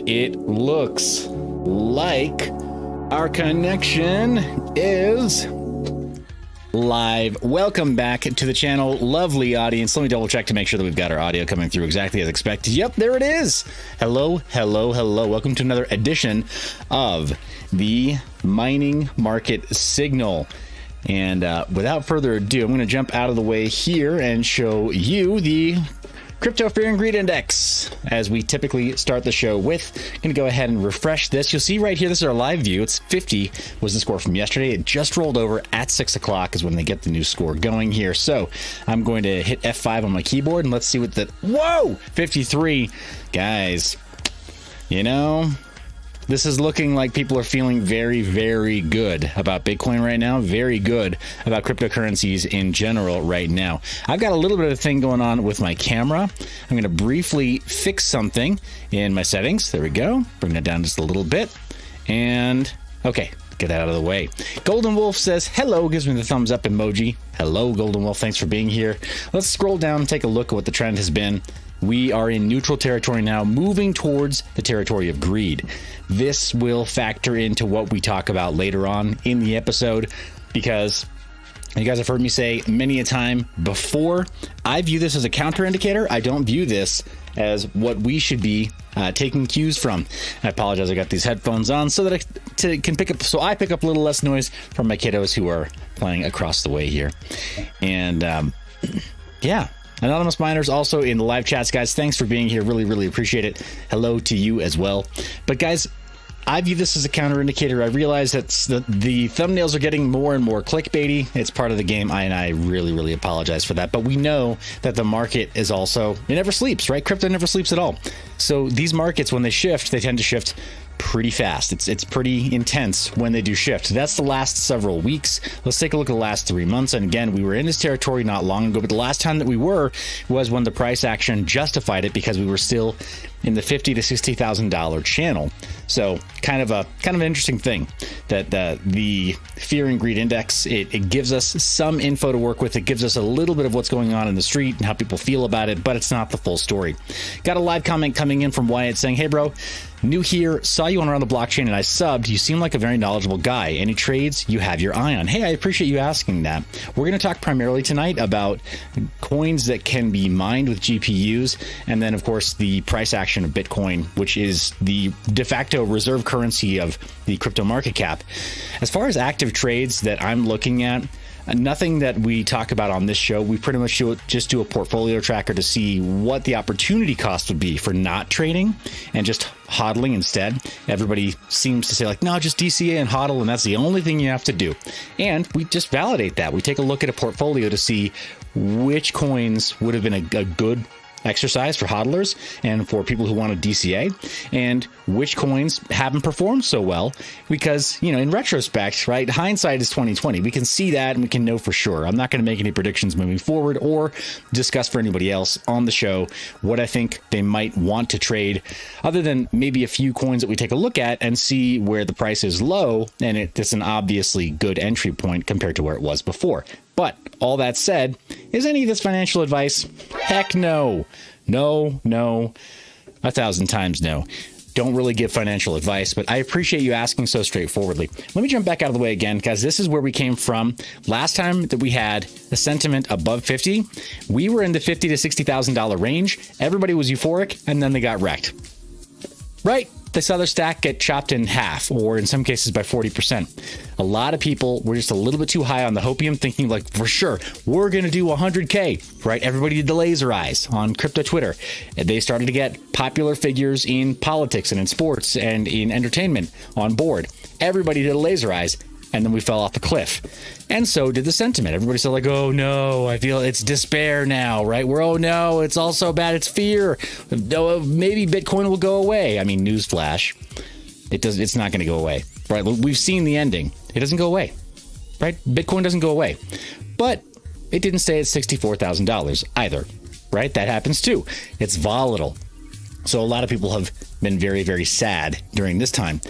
it looks like our connection is live. Welcome back to the channel, lovely audience. Let me double check to make sure that we've got our audio coming through exactly as expected. Yep, there it is. Hello, hello, hello. Welcome to another edition of the Mining Market Signal. And without further ado, I'm going to jump out of the way here and show you the Crypto Fear and Greed Index, as we typically start the show with. I'm going to go ahead and refresh this. You'll see right here, this is our live view. It's 50 was the score from yesterday. It just rolled over at 6 o'clock is when they get the new score going here. So I'm going to hit F5 on my keyboard and let's see what the, whoa, 53. Guys, you know, this is looking like people are feeling very, very good about Bitcoin right now. Very good about cryptocurrencies in general right now. I've got a little bit of a thing going on with my camera. I'm going to briefly fix something in my settings. There we go. Bring that down just a little bit. And okay, get that out of the way. Golden Wolf says hello, gives me the thumbs up emoji. Hello, Golden Wolf. Thanks for being here. Let's scroll down and take a look at what the trend has been. We are in neutral territory now, moving towards the territory of greed. This will factor into what we talk about later on in the episode, because you guys have heard me say many a time before, I view this as a counter indicator. I don't view this as what we should be taking cues from. I apologize, I got these headphones on so that I can pick up, so I pick up a little less noise from my kiddos who are playing across the way here. And yeah. Anonymous Miners also in the live chats, guys. Thanks for being here. Really, really appreciate it. Hello to you as well. But guys, I view this as a counter indicator. I realize that the thumbnails are getting more and more clickbaity. It's part of the game, and I really, really apologize for that. But we know that the market is also, it never sleeps, right? Crypto never sleeps at all. So these markets, when they shift, they tend to shift pretty fast. It's pretty intense when they do shift. That's the last several weeks. Let's take a look at the last 3 months. And again, we were in this territory not long ago, but the last time that we were was when the price action justified it, because we were still in the $50,000 to $60,000 channel. So kind of an interesting thing that the Fear and Greed Index, it gives us some info to work with. It gives us a little bit of what's going on in the street and how people feel about it, but it's not the full story. Got a live comment coming in from Wyatt saying, hey bro, new here, saw you on Around the Blockchain and I subbed. You seem like a very knowledgeable guy. Any trades you have your eye on? Hey, I appreciate you asking that. We're going to talk primarily tonight about coins that can be mined with GPUs, and then of course the price action of Bitcoin, which is the de facto reserve currency of the crypto market cap. As far as active trades that I'm looking at, nothing that we talk about on this show. We pretty much just do a portfolio tracker to see what the opportunity cost would be for not trading and just hodling instead. Everybody seems to say like, no, just DCA and hodl, and that's the only thing you have to do. And we just validate that. We take a look at a portfolio to see which coins would have been a good exercise for hodlers and for people who want to DCA, and which coins haven't performed so well, because, you know, in retrospect, right, hindsight is 2020. We can see that and we can know for sure. I'm not going to make any predictions moving forward or discuss for anybody else on the show what I think they might want to trade, other than maybe a few coins that we take a look at and see where the price is low and it's an obviously good entry point compared to where it was before. But all that said, is any of this financial advice? Heck no. No, 1,000 times no. Don't really give financial advice, but I appreciate you asking so straightforwardly. Let me jump back out of the way again, guys. This is where we came from. Last time that we had a sentiment above 50, we were in the $50,000 to $60,000 range. Everybody was euphoric, and then they got wrecked. Right? They saw their stack get chopped in half, or in some cases by 40%. A lot of people were just a little bit too high on the hopium, thinking like, for sure, we're going to do 100K, right? Everybody did the laser eyes on crypto Twitter. And they started to get popular figures in politics and in sports and in entertainment on board. Everybody did a laser eyes, and then we fell off the cliff. And so did the sentiment. Everybody said like, oh no, I feel it's despair now, right? Oh no, it's all so bad, it's fear. No, maybe Bitcoin will go away. I mean, newsflash, it's not going to go away, right? We've seen the ending. It doesn't go away, right? Bitcoin doesn't go away. But it didn't stay at $64,000 either, right? That happens too. It's volatile. So a lot of people have been very, very sad during this time.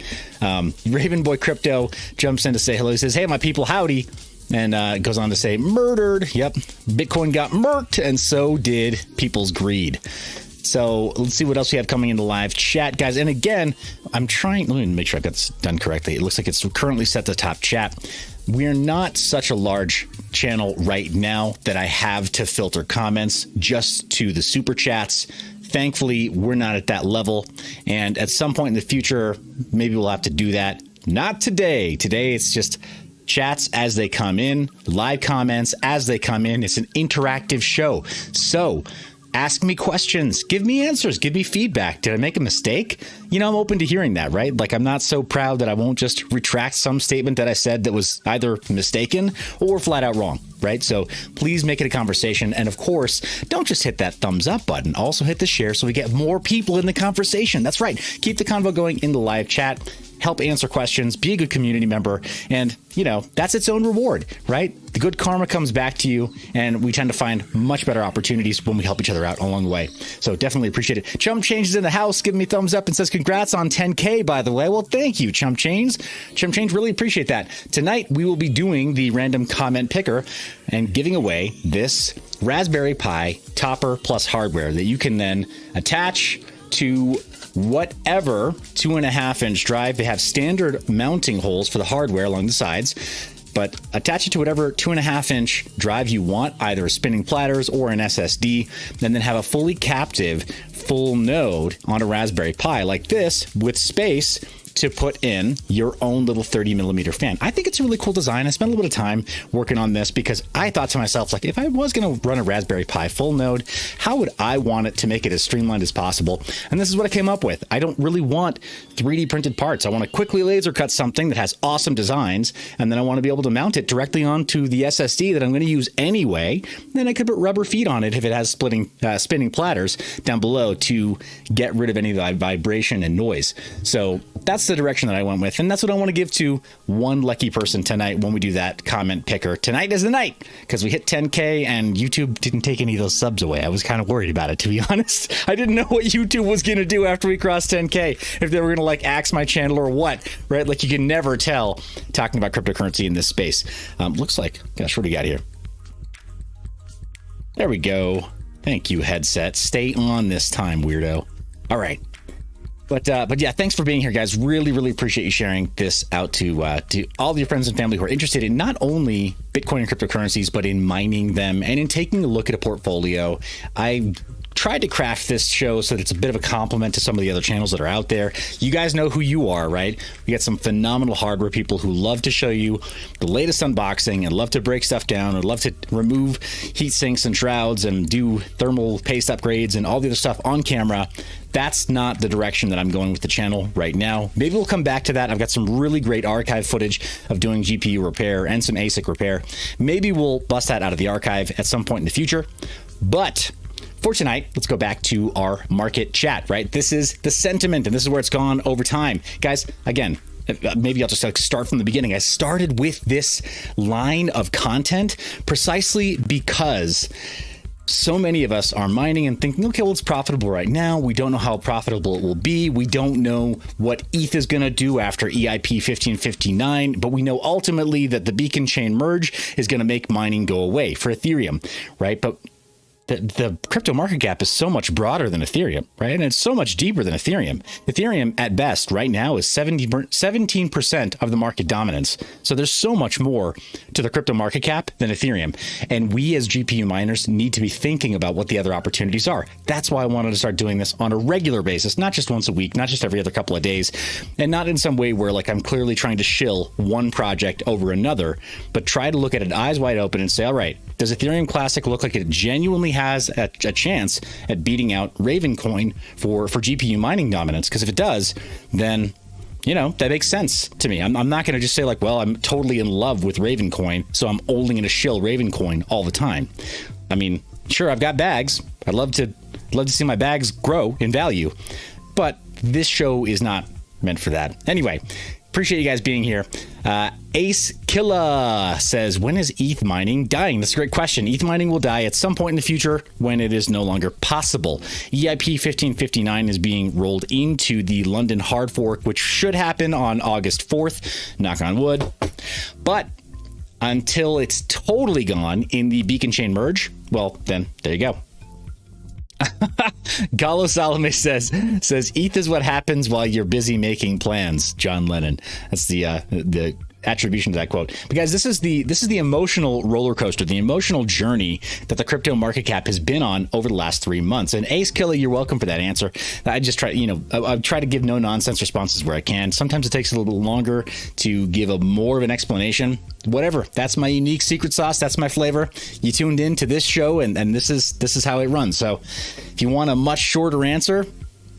Raven Boy Crypto jumps in to say hello. He says, hey, my people, howdy. And goes on to say, murdered. Yep. Bitcoin got murked, and so did people's greed. So let's see what else we have coming into live chat, guys. And again, I'm trying, let me make sure I got this done correctly. It looks like it's currently set to top chat. We're not such a large channel right now that I have to filter comments just to the super chats. Thankfully, we're not at that level. And at some point in the future, maybe we'll have to do that. Not today. Today, it's just chats as they come in, live comments as they come in. It's an interactive show. So ask me questions, give me answers, give me feedback. Did I make a mistake? You know, I'm open to hearing that, right? Like, I'm not so proud that I won't just retract some statement that I said that was either mistaken or flat out wrong, right? So please make it a conversation. And of course, don't just hit that thumbs up button. Also hit the share so we get more people in the conversation. That's right. Keep the convo going in the live chat. Help answer questions, be a good community member, and, you know, that's its own reward, right? The good karma comes back to you, and we tend to find much better opportunities when we help each other out along the way. So definitely appreciate it. Chump Change is in the house, giving me thumbs up and says, congrats on 10K, by the way. Well, thank you, Chump Change. Chump Change, really appreciate that. Tonight, we will be doing the random comment picker and giving away this Raspberry Pi topper plus hardware that you can then attach to whatever 2.5-inch drive. They have standard mounting holes for the hardware along the sides, but attach it to whatever 2.5-inch drive you want, either spinning platters or an SSD, and then have a fully captive full node on a Raspberry Pi like this with space to put in your own little 30mm fan. I think it's a really cool design. I spent a little bit of time working on this because I thought to myself, like, if I was going to run a Raspberry Pi full node, how would I want it to make it as streamlined as possible? And this is what I came up with. I don't really want 3D printed parts. I want to quickly laser cut something that has awesome designs, and then I want to be able to mount it directly onto the SSD that I'm going to use anyway. Then I could put rubber feet on it if it has spinning platters down below to get rid of any of the vibration and noise. So that's the direction that I went with, and that's what I want to give to one lucky person tonight when we do that comment picker. Tonight is the night, because we hit 10K and YouTube didn't take any of those subs away. I was kind of worried about it, to be honest. I didn't know what YouTube was going to do after we crossed 10K, if they were going to like axe my channel or what, right? Like, you can never tell talking about cryptocurrency in this space. Looks like, gosh, what do we got here? There we go. Thank you, headset. Stay on this time, weirdo. All right. But yeah, thanks for being here, guys. Really, really appreciate you sharing this out to all of your friends and family who are interested in not only Bitcoin and cryptocurrencies, but in mining them and in taking a look at a portfolio. I tried to craft this show so that it's a bit of a compliment to some of the other channels that are out there. You guys know who you are, right? We got some phenomenal hardware people who love to show you the latest unboxing and love to break stuff down and love to remove heat sinks and shrouds and do thermal paste upgrades and all the other stuff on camera. That's not the direction that I'm going with the channel right now. Maybe we'll come back to that. I've got some really great archive footage of doing GPU repair and some ASIC repair. Maybe we'll bust that out of the archive at some point in the future. But for tonight, let's go back to our market chat, right? This is the sentiment, and this is where it's gone over time. Guys, again, maybe I'll just like start from the beginning. I started with this line of content precisely because so many of us are mining and thinking, okay, well, it's profitable right now. We don't know how profitable it will be. We don't know what ETH is going to do after EIP 1559, but we know ultimately that the beacon chain merge is going to make mining go away for Ethereum, right? But the crypto market cap is so much broader than Ethereum, right? And it's so much deeper than Ethereum. Ethereum, at best, right now is 17% of the market dominance. So there's so much more to the crypto market cap than Ethereum. And we as GPU miners need to be thinking about what the other opportunities are. That's why I wanted to start doing this on a regular basis, not just once a week, not just every other couple of days, and not in some way where like I'm clearly trying to shill one project over another, but try to look at it eyes wide open and say, all right, does Ethereum Classic look like it genuinely has a chance at beating out Ravencoin for GPU mining dominance? Because if it does, then, you know, that makes sense to me. I'm not going to just say like, well, I'm totally in love with Ravencoin, so I'm only going to shill Ravencoin all the time. I mean, sure, I've got bags. I'd love to see my bags grow in value, but this show is not meant for that. Anyway, appreciate you guys being here. Ace Killa says, when is ETH mining dying? That's a great question. ETH mining will die at some point in the future when it is no longer possible. EIP 1559 is being rolled into the London hard fork, which should happen on August 4th, knock on wood. But until it's totally gone in the beacon chain merge, well, then there you go. Galo Salome says ETH is what happens while you're busy making plans. John Lennon. That's the attribution to that quote. But guys, this is the emotional roller coaster, the emotional journey that the crypto market cap has been on over the last 3 months. And Ace Killer, you're welcome for that answer. I just try, I try to give no nonsense responses where I can. Sometimes it takes a little bit longer to give a more of an explanation. Whatever. That's my unique secret sauce. That's my flavor. You tuned in to this show, and this is how it runs. So if you want a much shorter answer,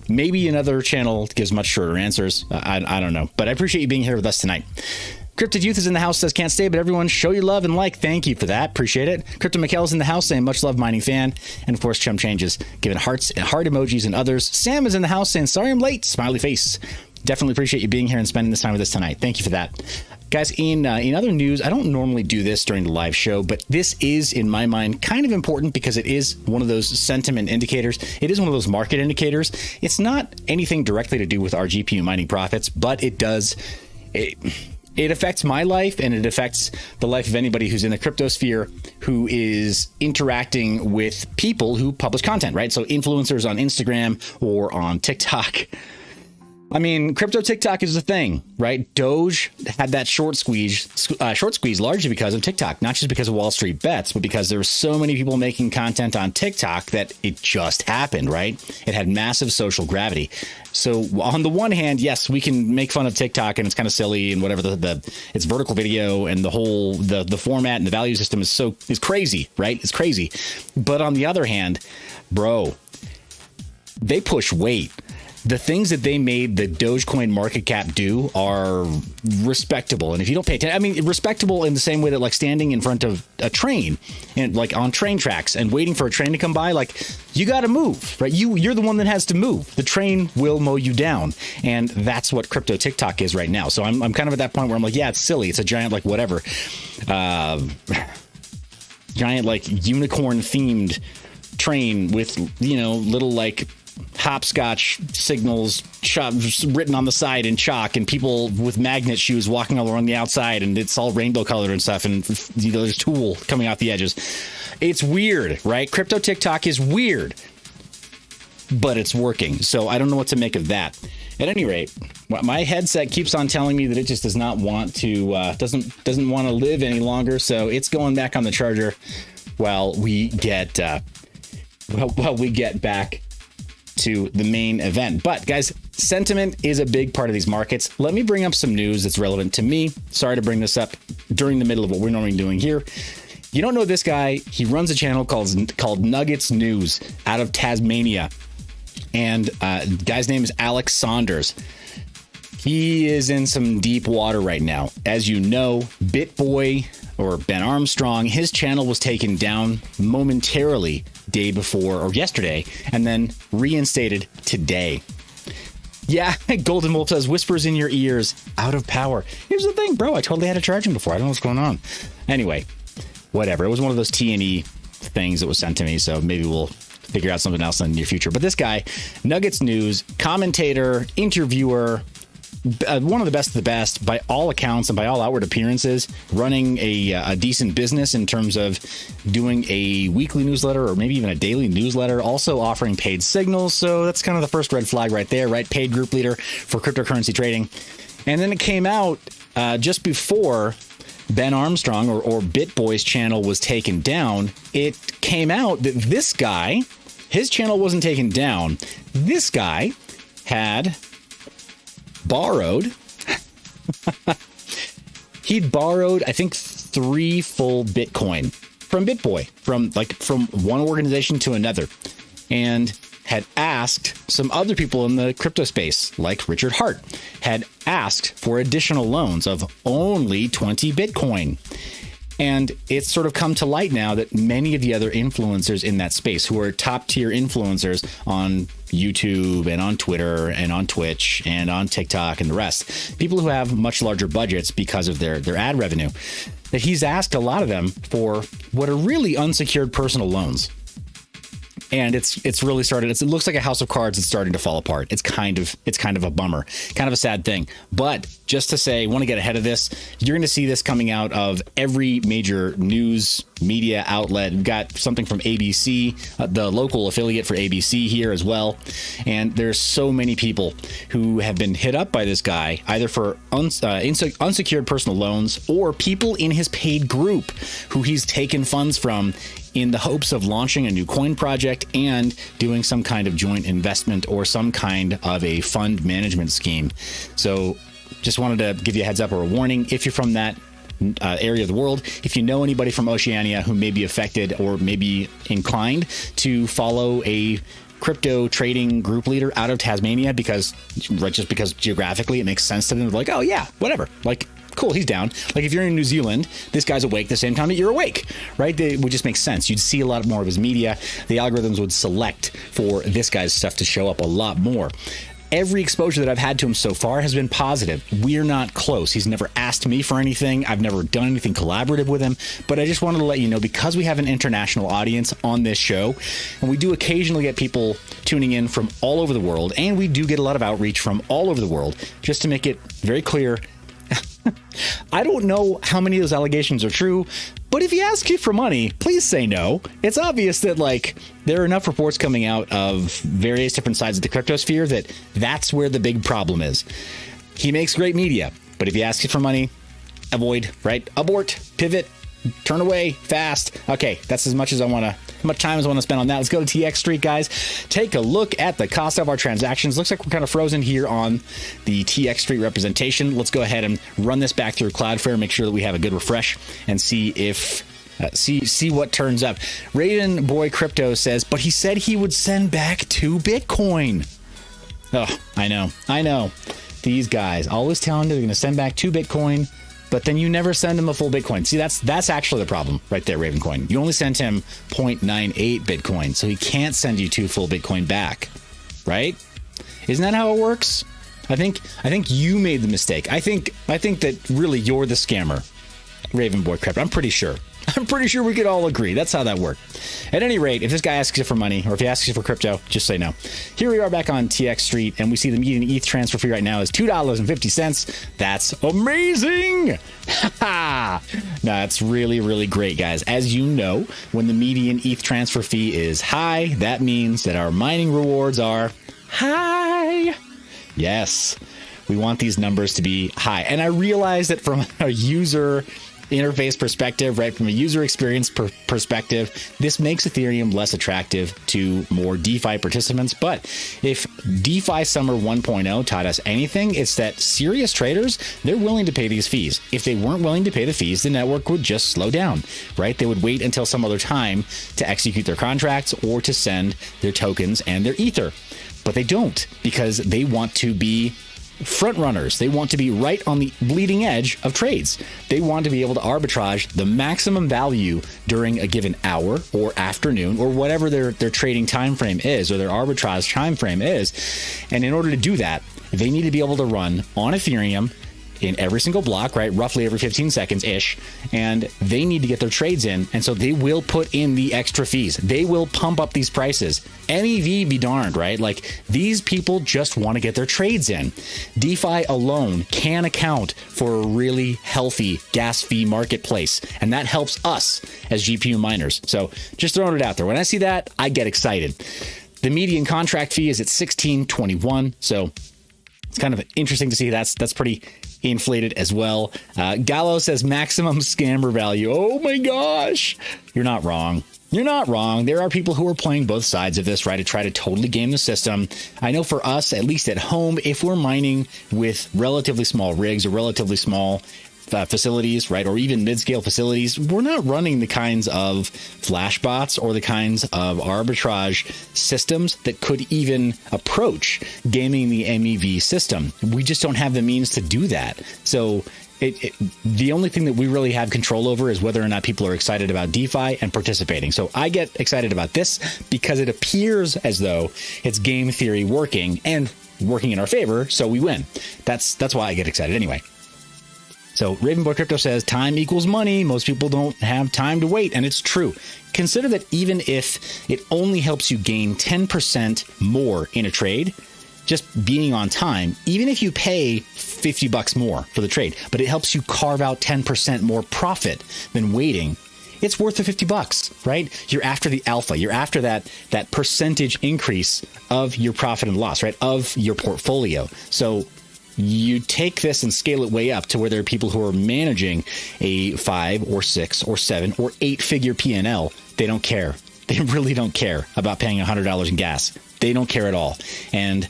maybe another channel gives much shorter answers. I don't know. But I appreciate you being here with us tonight. Cryptid Youth is in the house, says can't stay, but everyone show your love and like. Thank you for that. Appreciate it. Crypto Mikkel's in the house saying much love, mining fan. And of course, Chum Changes giving hearts and heart emojis and others. Sam is in the house saying sorry I'm late. Smiley face. Definitely appreciate you being here and spending this time with us tonight. Thank you for that. Guys, in other news, I don't normally do this during the live show, but this is, in my mind, kind of important because it is one of those sentiment indicators. It is one of those market indicators. It's not anything directly to do with our GPU mining profits, but it does. It affects my life, and it affects the life of anybody who's in the crypto sphere who is interacting with people who publish content, right? So influencers on Instagram or on TikTok. I mean, crypto TikTok is a thing, right? Doge had that short squeeze largely because of TikTok, not just because of Wall Street bets, but because there were so many people making content on TikTok that it just happened, right? It had massive social gravity. So on the one hand, yes, we can make fun of TikTok and it's kind of silly and whatever, it's vertical video and the whole the format and the value system is crazy, right? It's crazy. But on the other hand, bro, they push weight. The things that they made the Dogecoin market cap do are respectable. And if you don't pay attention, I mean, respectable in the same way that like standing in front of a train and like on train tracks and waiting for a train to come by, like you got to move, right? You're the one that has to move. The train will mow you down. And that's what crypto TikTok is right now. So I'm kind of at that point where I'm like, yeah, it's silly. It's a giant, like whatever, giant, like unicorn themed train with, little like hopscotch signals written on the side in chalk and people with magnet shoes walking all around the outside, and it's all rainbow colored and stuff, and there's tulle coming out the edges. It's weird, right? Crypto TikTok is weird, but it's working. So I don't know what to make of that. At any rate, my headset keeps on telling me that it just does not want to doesn't want to live any longer, so it's going back on the charger while we get back to the main event. But guys, sentiment is a big part of these markets. Let me bring up some news that's relevant to me. Sorry to bring this up during the middle of what we're normally doing here. You don't know this guy. He runs a channel called Nuggets News out of Tasmania. And guy's name is Alex Saunders. He is in some deep water right now. As you know, BitBoy or Ben Armstrong, his channel was taken down momentarily day before or yesterday and then reinstated today. Yeah, Golden Wolf says whispers in your ears, out of power. Here's the thing, bro. I totally had to charge him before. I don't know what's going on. Anyway, whatever. It was one of those T&E things that was sent to me, so maybe we'll figure out something else in the near future. But this guy, Nuggets News, commentator, interviewer, one of the best by all accounts and by all outward appearances, running a decent business in terms of doing a weekly newsletter or maybe even a daily newsletter, also offering paid signals. So that's kind of the first red flag right there, right? Paid group leader for cryptocurrency trading. And then it came out just before Ben Armstrong or BitBoy's channel was taken down. It came out that this guy, his channel wasn't taken down. This guy had borrowed he'd borrowed I think 3 full Bitcoin from BitBoy, from one organization to another, and had asked some other people in the crypto space like Richard Hart had asked for additional loans of only 20 Bitcoin. And it's sort of come to light now that many of the other influencers in that space, who are top tier influencers on YouTube and on Twitter and on Twitch and on TikTok and the rest, people who have much larger budgets because of their ad revenue, that he's asked a lot of them for what are really unsecured personal loans. and it's really started. It looks like a house of cards that's starting to fall apart. It's kind of a bummer, kind of a sad thing. But just to say, want to get ahead of this, you're going to see this coming out of every major news media outlet. We've got something from ABC, the local affiliate for ABC here as well. And there's so many people who have been hit up by this guy, either for unsecured personal loans or people in his paid group who he's taken funds from in the hopes of launching a new coin project and doing some kind of joint investment or some kind of a fund management scheme. So just wanted to give you a heads up or a warning if you're from that area of the world. If you know anybody from Oceania who may be affected or may be inclined to follow a crypto trading group leader out of Tasmania because geographically it makes sense to them, like, oh yeah, whatever, like, cool, he's down. Like if you're in New Zealand, this guy's awake the same time that you're awake, right? It would just make sense. You'd see a lot more of his media. The algorithms would select for this guy's stuff to show up a lot more. Every exposure that I've had to him so far has been positive. We're not close. He's never asked me for anything. I've never done anything collaborative with him. But I just wanted to let you know, because we have an international audience on this show, and we do occasionally get people tuning in from all over the world, and we do get a lot of outreach from all over the world, just to make it very clear, I don't know how many of those allegations are true, but if he asks you for money, please say no. It's obvious that, like, there are enough reports coming out of various different sides of the cryptosphere that that's where the big problem is. He makes great media, but if he asks you for money, avoid, right? Abort, pivot, turn away, fast. Okay, that's as much time as I want to spend on that. Let's go to TX Street, guys. Take a look at the cost of our transactions. Looks like we're kind of frozen here on the TX Street representation. Let's go ahead and run this back through Cloudflare, make sure that we have a good refresh, and see if see what turns up. Raven Boy Crypto says, but he said he would send back 2 Bitcoin. Oh, I know. These guys always telling you they're going to send back 2 Bitcoin, but then you never send him a full Bitcoin. See, that's actually the problem right there, Ravencoin. You only sent him 0.98 Bitcoin, so he can't send you 2 full Bitcoin back, right? Isn't that how it works? I think you made the mistake. I think that really you're the scammer, Raven Boy Crypto. I'm pretty sure we could all agree. That's how that worked. At any rate, if this guy asks you for money, or if he asks you for crypto, just say no. Here we are back on TX Street, and we see the median ETH transfer fee right now is $2.50. That's amazing! No, it's really, really great, guys. As you know, when the median ETH transfer fee is high, that means that our mining rewards are high. Yes, we want these numbers to be high. And I realize that from a user interface perspective, right, from a user experience perspective, this makes Ethereum less attractive to more DeFi participants. But if DeFi Summer 1.0 taught us anything, it's that serious traders, they're willing to pay these fees. If they weren't willing to pay the fees, the network would just slow down, right? They would wait until some other time to execute their contracts or to send their tokens and their Ether. But they don't, because they want to be front runners. They want to be right on the bleeding edge of trades. They want to be able to arbitrage the maximum value during a given hour or afternoon or whatever their trading time frame is, or their arbitrage time frame is. And in order to do that, they need to be able to run on Ethereum in every single block, right? Roughly every 15 seconds ish. And they need to get their trades in. And so they will put in the extra fees. They will pump up these prices. MEV be darned, right? Like, these people just want to get their trades in. DeFi alone can account for a really healthy gas fee marketplace. And that helps us as GPU miners. So just throwing it out there. When I see that, I get excited. The median contract fee is at $16.21. So it's kind of interesting to see. That's pretty inflated as well. Gallo says maximum scammer value. Oh my gosh. You're not wrong. You're not wrong. There are people who are playing both sides of this, right, to try to totally game the system. I know for us, at least at home, if we're mining with relatively small rigs or relatively small facilities, right, or even mid-scale facilities, we're not running the kinds of flash bots or the kinds of arbitrage systems that could even approach gaming the MEV system. We just don't have the means to do that. So the only thing that we really have control over is whether or not people are excited about DeFi and participating. So I get excited about this because it appears as though it's game theory working and working in our favor, so we win. That's why I get excited anyway. So Ravenboy Crypto says time equals money. Most people don't have time to wait. And it's true. Consider that even if it only helps you gain 10% more in a trade, just being on time, even if you pay $50 more for the trade, but it helps you carve out 10% more profit than waiting, it's worth the $50, right? You're after the alpha. You're after that percentage increase of your profit and loss, right? Of your portfolio. So you take this and scale it way up to where there are people who are managing a 5 or 6 or 7 or 8-figure P&L. They don't care. They really don't care about paying $100 in gas. They don't care at all. And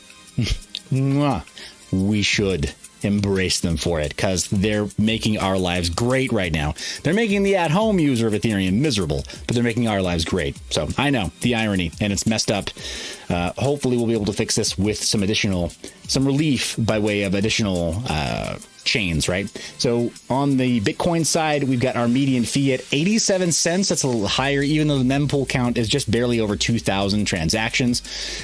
we should embrace them for it because they're making our lives great right now. They're making the at-home user of Ethereum miserable, but they're making our lives great. So I know the irony, and it's messed up. Hopefully we'll be able to fix this with some relief by way of additional chains, right? So on the Bitcoin side, we've got our median fee at 87 cents. That's a little higher, even though the mempool count is just barely over 2,000 transactions.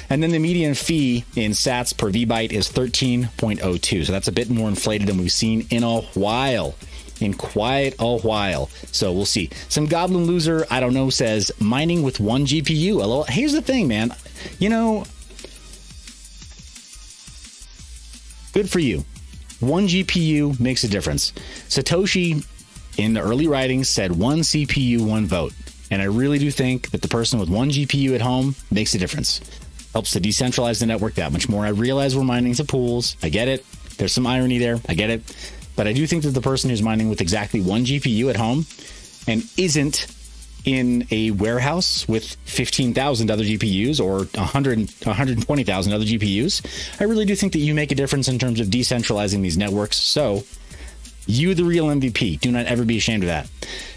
And then the median fee in sats per VByte is 13.02. So that's a bit more inflated than we've seen in a while. In quite a while. So we'll see. Some Goblin Loser, I don't know, says mining with 1 GPU. Here's the thing, man. You know, good for you. 1 GPU makes a difference. Satoshi, in the early writings, said 1 CPU, 1 vote. And I really do think that the person with 1 GPU at home makes a difference. Helps to decentralize the network that much more. I realize we're mining some pools. I get it. There's some irony there. I get it. But I do think that the person who's mining with exactly 1 GPU at home and isn't in a warehouse with 15,000 other GPUs or 120,000 other GPUs, I really do think that you make a difference in terms of decentralizing these networks. So you, the real MVP, do not ever be ashamed of that.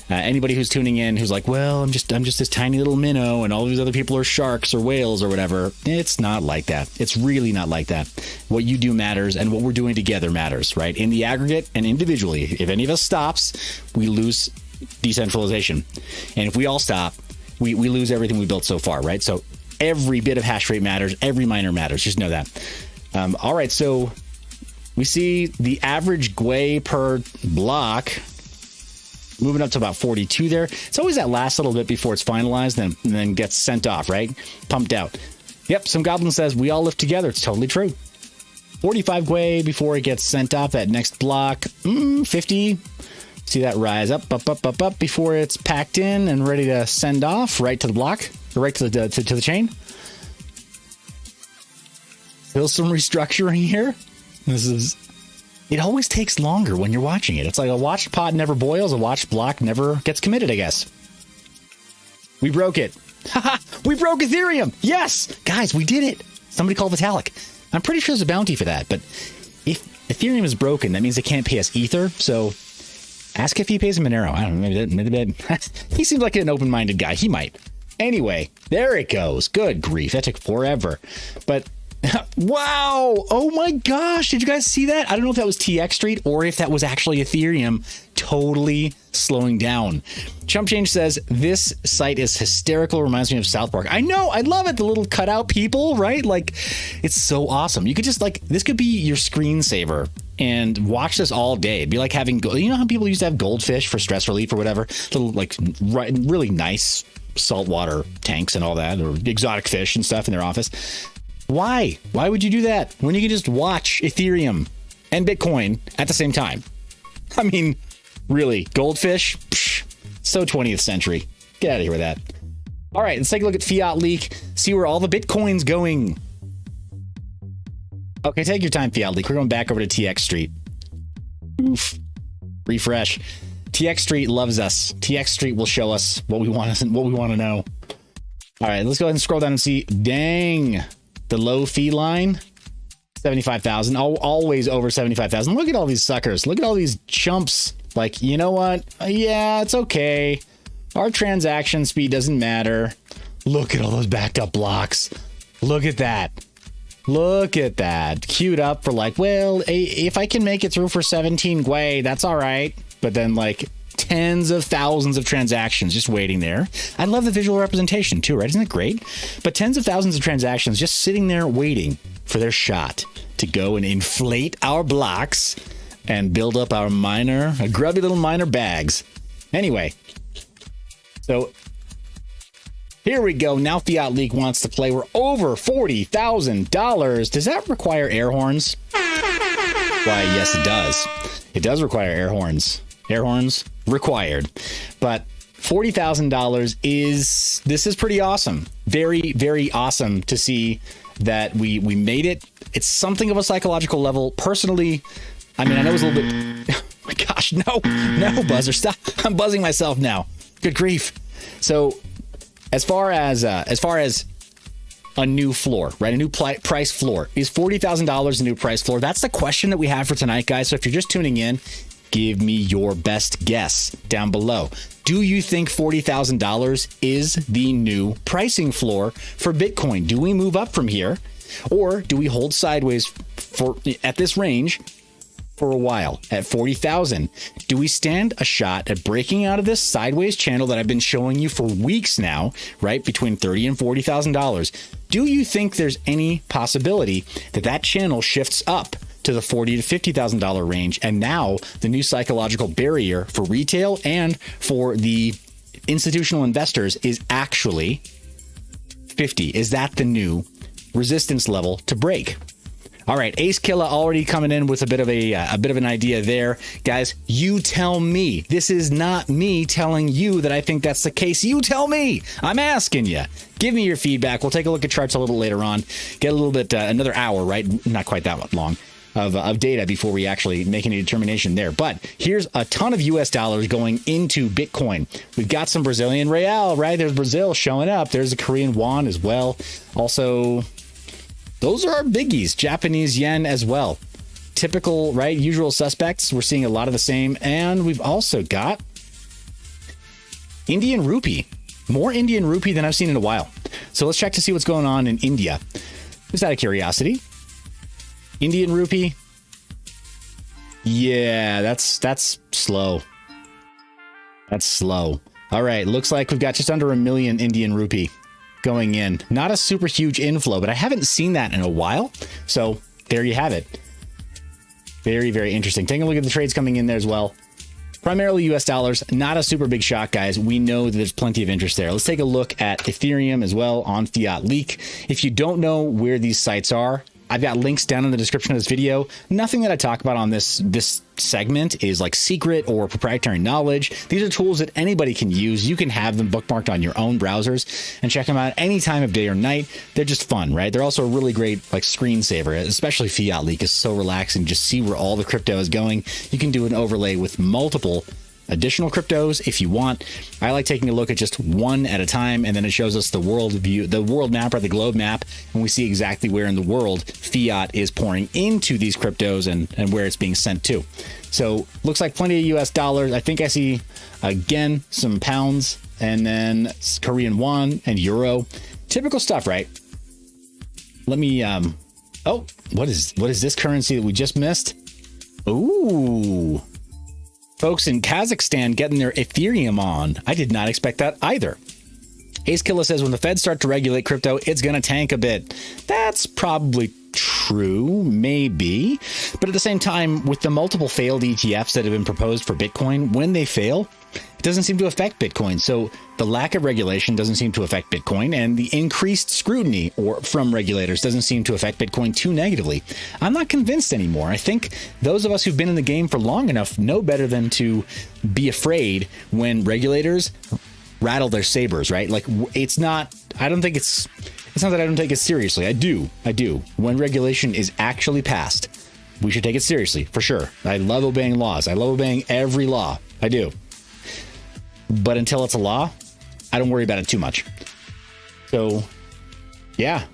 Anybody who's tuning in who's like, well, I'm just this tiny little minnow and all these other people are sharks or whales or whatever. It's not like that. It's really not like that. What you do matters, and what we're doing together matters, right? In the aggregate and individually. If any of us stops, we lose decentralization. And if we all stop, we lose everything we built so far, right? So every bit of hash rate matters. Every miner matters. Just know that. All right. So we see the average GWI per block moving up to about 42 there. It's always that last little bit before it's finalized and then gets sent off, right? Pumped out. Yep, some Goblin says we all live together. It's totally true. 45 GWI before it gets sent off that next block. 50. See that rise up before it's packed in and ready to send off right to the block, or right to the chain. Still some restructuring here. It always takes longer when you're watching it. It's like a watched pot never boils, a watched block never gets committed, I guess. We broke it. We broke Ethereum. Yes, guys, we did it. Somebody called Vitalik. I'm pretty sure there's a bounty for that, but if Ethereum is broken, that means they can't pay us Ether. So ask if he pays Monero. I don't know. Maybe he seems like an open-minded guy. He might. Anyway, there it goes. Good grief. That took forever. But wow. Oh my gosh. Did you guys see that? I don't know if that was TX Street or if that was actually Ethereum totally slowing down. Chump Change says, this site is hysterical. Reminds me of South Park. I know. I love it. The little cutout people, right? Like, it's so awesome. You could just this could be your screensaver and watch this all day. It'd be like having, you know how people used to have goldfish for stress relief or whatever? Little, really nice saltwater tanks and all that, or exotic fish and stuff in their office. Why? Why would you do that when you can just watch Ethereum and Bitcoin at the same time? I mean, really, goldfish? Psh, so 20th century. Get out of here with that. All right, let's take a look at Fiat Leak, see where all the Bitcoin's going. Okay, take your time, Fiat Leak. We're going back over to TX Street. Oof. Refresh. TX Street loves us. TX Street will show us what we want to know. All right, let's go ahead and scroll down and see. Dang. The low fee line, 75,000, always over 75,000. Look at all these suckers. Look at all these chumps. Like, you know what? Yeah, it's okay. Our transaction speed doesn't matter. Look at all those backed up blocks. Look at that. Look at that. Queued up for well, if I can make it through for 17 GWI, that's all right. But then tens of thousands of transactions just waiting there. I love the visual representation too, right? Isn't it great? But tens of thousands of transactions just sitting there waiting for their shot to go and inflate our blocks and build up our grubby little miner bags. Anyway, so here we go. Now Fiat Leak wants to play. We're over $40,000. Does that require air horns? Why, yes, it does. It does require air horns. Air horns required. But $40,000 this is pretty awesome. Very, very awesome to see that we made it. It's something of a psychological level. Personally, I mean, I know it's a little bit... Oh my gosh, no, buzzer, stop. I'm buzzing myself now. Good grief. So as far as a new floor, right? A new price floor. Is $40,000 a new price floor? That's the question that we have for tonight, guys. So if you're just tuning in, give me your best guess down below. Do you think $40,000 is the new pricing floor for Bitcoin? Do we move up from here, or do we hold sideways at this range for a while at 40,000? Do we stand a shot at breaking out of this sideways channel that I've been showing you for weeks now, right? Between $30,000 and $40,000. Do you think there's any possibility that that channel shifts up to the $40,000 to $50,000 range? And now the new psychological barrier for retail and for the institutional investors is actually 50. Is that the new resistance level to break? All right, Ace Killer already coming in with a bit of an idea there. Guys, you tell me. This is not me telling you that I think that's the case. You tell me. I'm asking you. Give me your feedback. We'll take a look at charts a little later on. Get a little bit, another hour, right? Not quite that long of data before we actually make any determination there. But here's a ton of US dollars going into Bitcoin. We've got some Brazilian real, right? There's Brazil showing up. There's the Korean won as well. Also, those are our biggies. Japanese yen as well. Typical, right? Usual suspects. We're seeing a lot of the same. And we've also got Indian rupee. More Indian rupee than I've seen in a while. So let's check to see what's going on in India. Just out of curiosity. Indian rupee. Yeah, that's slow. That's slow. All right. Looks like we've got just under 1 million Indian rupee going in. Not a super huge inflow, but I haven't seen that in a while. So there you have it. Very, very interesting. Taking a look at the trades coming in there as well. Primarily US dollars. Not a super big shock, guys. We know that there's plenty of interest there. Let's take a look at Ethereum as well on Fiat Leak. If you don't know where these sites are, I've got links down in the description of this video. Nothing that I talk about on this segment is like secret or proprietary knowledge. These are tools that anybody can use. You can have them bookmarked on your own browsers and check them out any time of day or night. They're just fun, right? They're also a really great like screensaver, especially Fiat Leak is so relaxing. Just see where all the crypto is going. You can do an overlay with multiple additional cryptos if you want. I like taking a look at just one at a time, and then it shows us the world view, the world map or the globe map, and we see exactly where in the world fiat is pouring into these cryptos and where it's being sent to. So looks like plenty of US dollars. I think I see again some pounds and then Korean won and euro. Typical stuff, right? Let me oh, what is this currency that we just missed? Ooh. Folks in Kazakhstan getting their Ethereum on. I did not expect that either. Ace Killer says when the Feds start to regulate crypto, it's going to tank a bit. That's probably true, maybe. But at the same time, with the multiple failed ETFs that have been proposed for Bitcoin, when they fail, it doesn't seem to affect Bitcoin. So the lack of regulation doesn't seem to affect Bitcoin, and the increased scrutiny from regulators doesn't seem to affect Bitcoin too negatively. I'm not convinced anymore. I think those of us who've been in the game for long enough know better than to be afraid when regulators rattle their sabers, right? Like it's not that I don't take it seriously. I do. When regulation is actually passed, we should take it seriously for sure. I love obeying laws. I love obeying every law. I do. But until it's a law, I don't worry about it too much. So, yeah.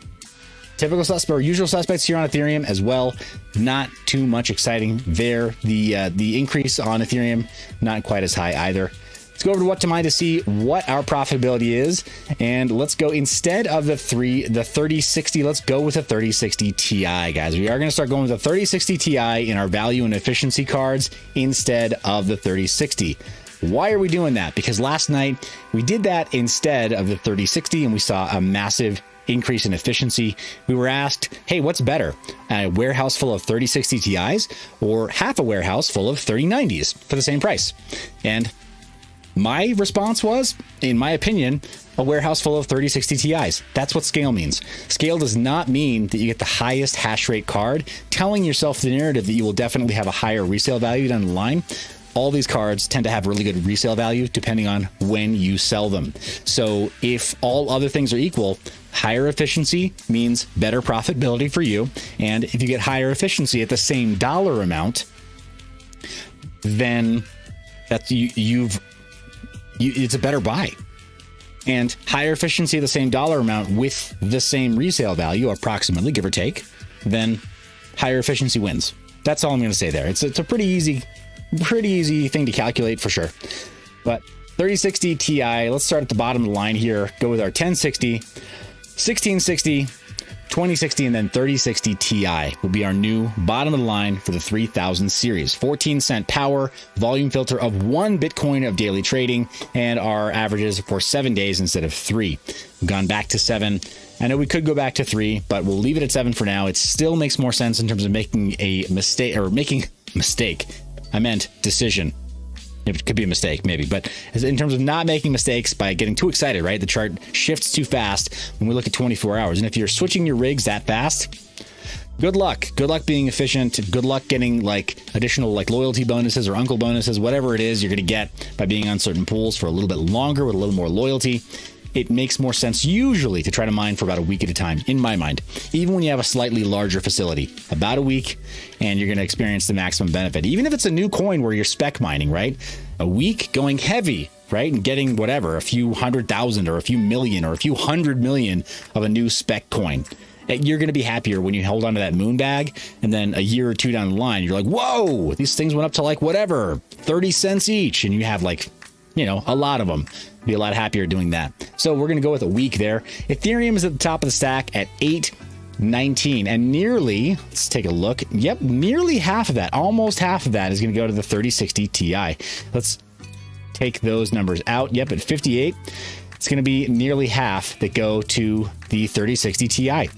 Typical suspect or usual suspects here on Ethereum as well. Not too much exciting there. The increase on Ethereum, not quite as high either. Let's go over to What to Mine to see what our profitability is. And let's go instead of the 3060, let's go with a 3060 Ti, guys. We are going to start going with a 3060 Ti in our value and efficiency cards instead of the 3060. Why are we doing that? Because last night we did that instead of the 3060 and we saw a massive increase in efficiency. We were asked, hey, what's better, a warehouse full of 3060 Ti's or half a warehouse full of 3090s for the same price? And my response was, in my opinion, a warehouse full of 3060 Ti's. That's what scale means. Scale does not mean that you get the highest hash rate card, telling yourself the narrative that you will definitely have a higher resale value down the line. All these cards tend to have really good resale value depending on when you sell them. So if all other things are equal, higher efficiency means better profitability for you. And if you get higher efficiency at the same dollar amount, then that's it's a better buy. And higher efficiency at the same dollar amount with the same resale value, approximately, give or take, then higher efficiency wins. That's all I'm going to say there. It's a pretty easy thing to calculate for sure. But 3060 Ti, let's start at the bottom of the line here. Go with our 1060, 1660, 2060, and then 3060 Ti will be our new bottom of the line for the 3000 series. 14-cent power, volume filter of 1 Bitcoin of daily trading, and our averages for 7 days instead of 3. We've gone back to 7. I know we could go back to 3, but we'll leave it at 7 for now. It still makes more sense in terms of making a mistake, or making a mistake. I meant decision. It could be a mistake, maybe, but in terms of not making mistakes by getting too excited, right? The chart shifts too fast when we look at 24 hours. And if you're switching your rigs that fast, good luck. Good luck being efficient. Good luck getting like additional like loyalty bonuses or uncle bonuses, whatever it is you're going to get by being on certain pools for a little bit longer with a little more loyalty. It makes more sense usually to try to mine for about a week at a time, in my mind, even when you have a slightly larger facility, about a week, and you're going to experience the maximum benefit. Even if it's a new coin where you're spec mining, right? A week going heavy, right? And getting whatever, a few 100,000 or a few million or a few 100 million of a new spec coin. You're going to be happier when you hold on to that moon bag, and then a year or two down the line, you're like, whoa, these things went up to like whatever, 30 cents each, and you have like, you know, a lot of them. Be a lot happier doing that. So we're going to go with a week there. Ethereum is at the top of the stack at 819, and nearly, let's take a look. Yep, nearly half of that, almost half of that is going to go to the 3060 Ti. Let's take those numbers out. Yep, at 58, it's going to be nearly half that go to the 3060 Ti.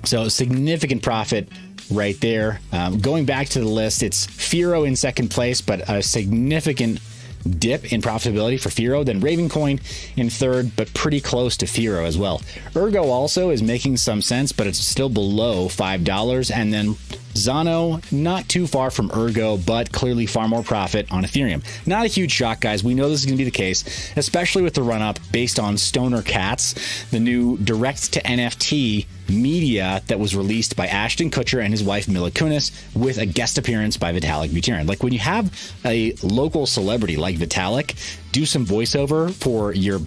So significant profit right there. Going back to the list, it's Firo in second place, but a significant dip in profitability for Firo, then Ravencoin in third, but pretty close to Firo as well. Ergo also is making some sense, but it's still below $5. And then Zano, not too far from Ergo, but clearly far more profit on Ethereum. Not a huge shock, guys. We know this is going to be the case, especially with the run-up based on Stoner Cats, the new direct-to-NFT media that was released by Ashton Kutcher and his wife Mila Kunis with a guest appearance by Vitalik Buterin. Like when you have a local celebrity like Vitalik do some voiceover for your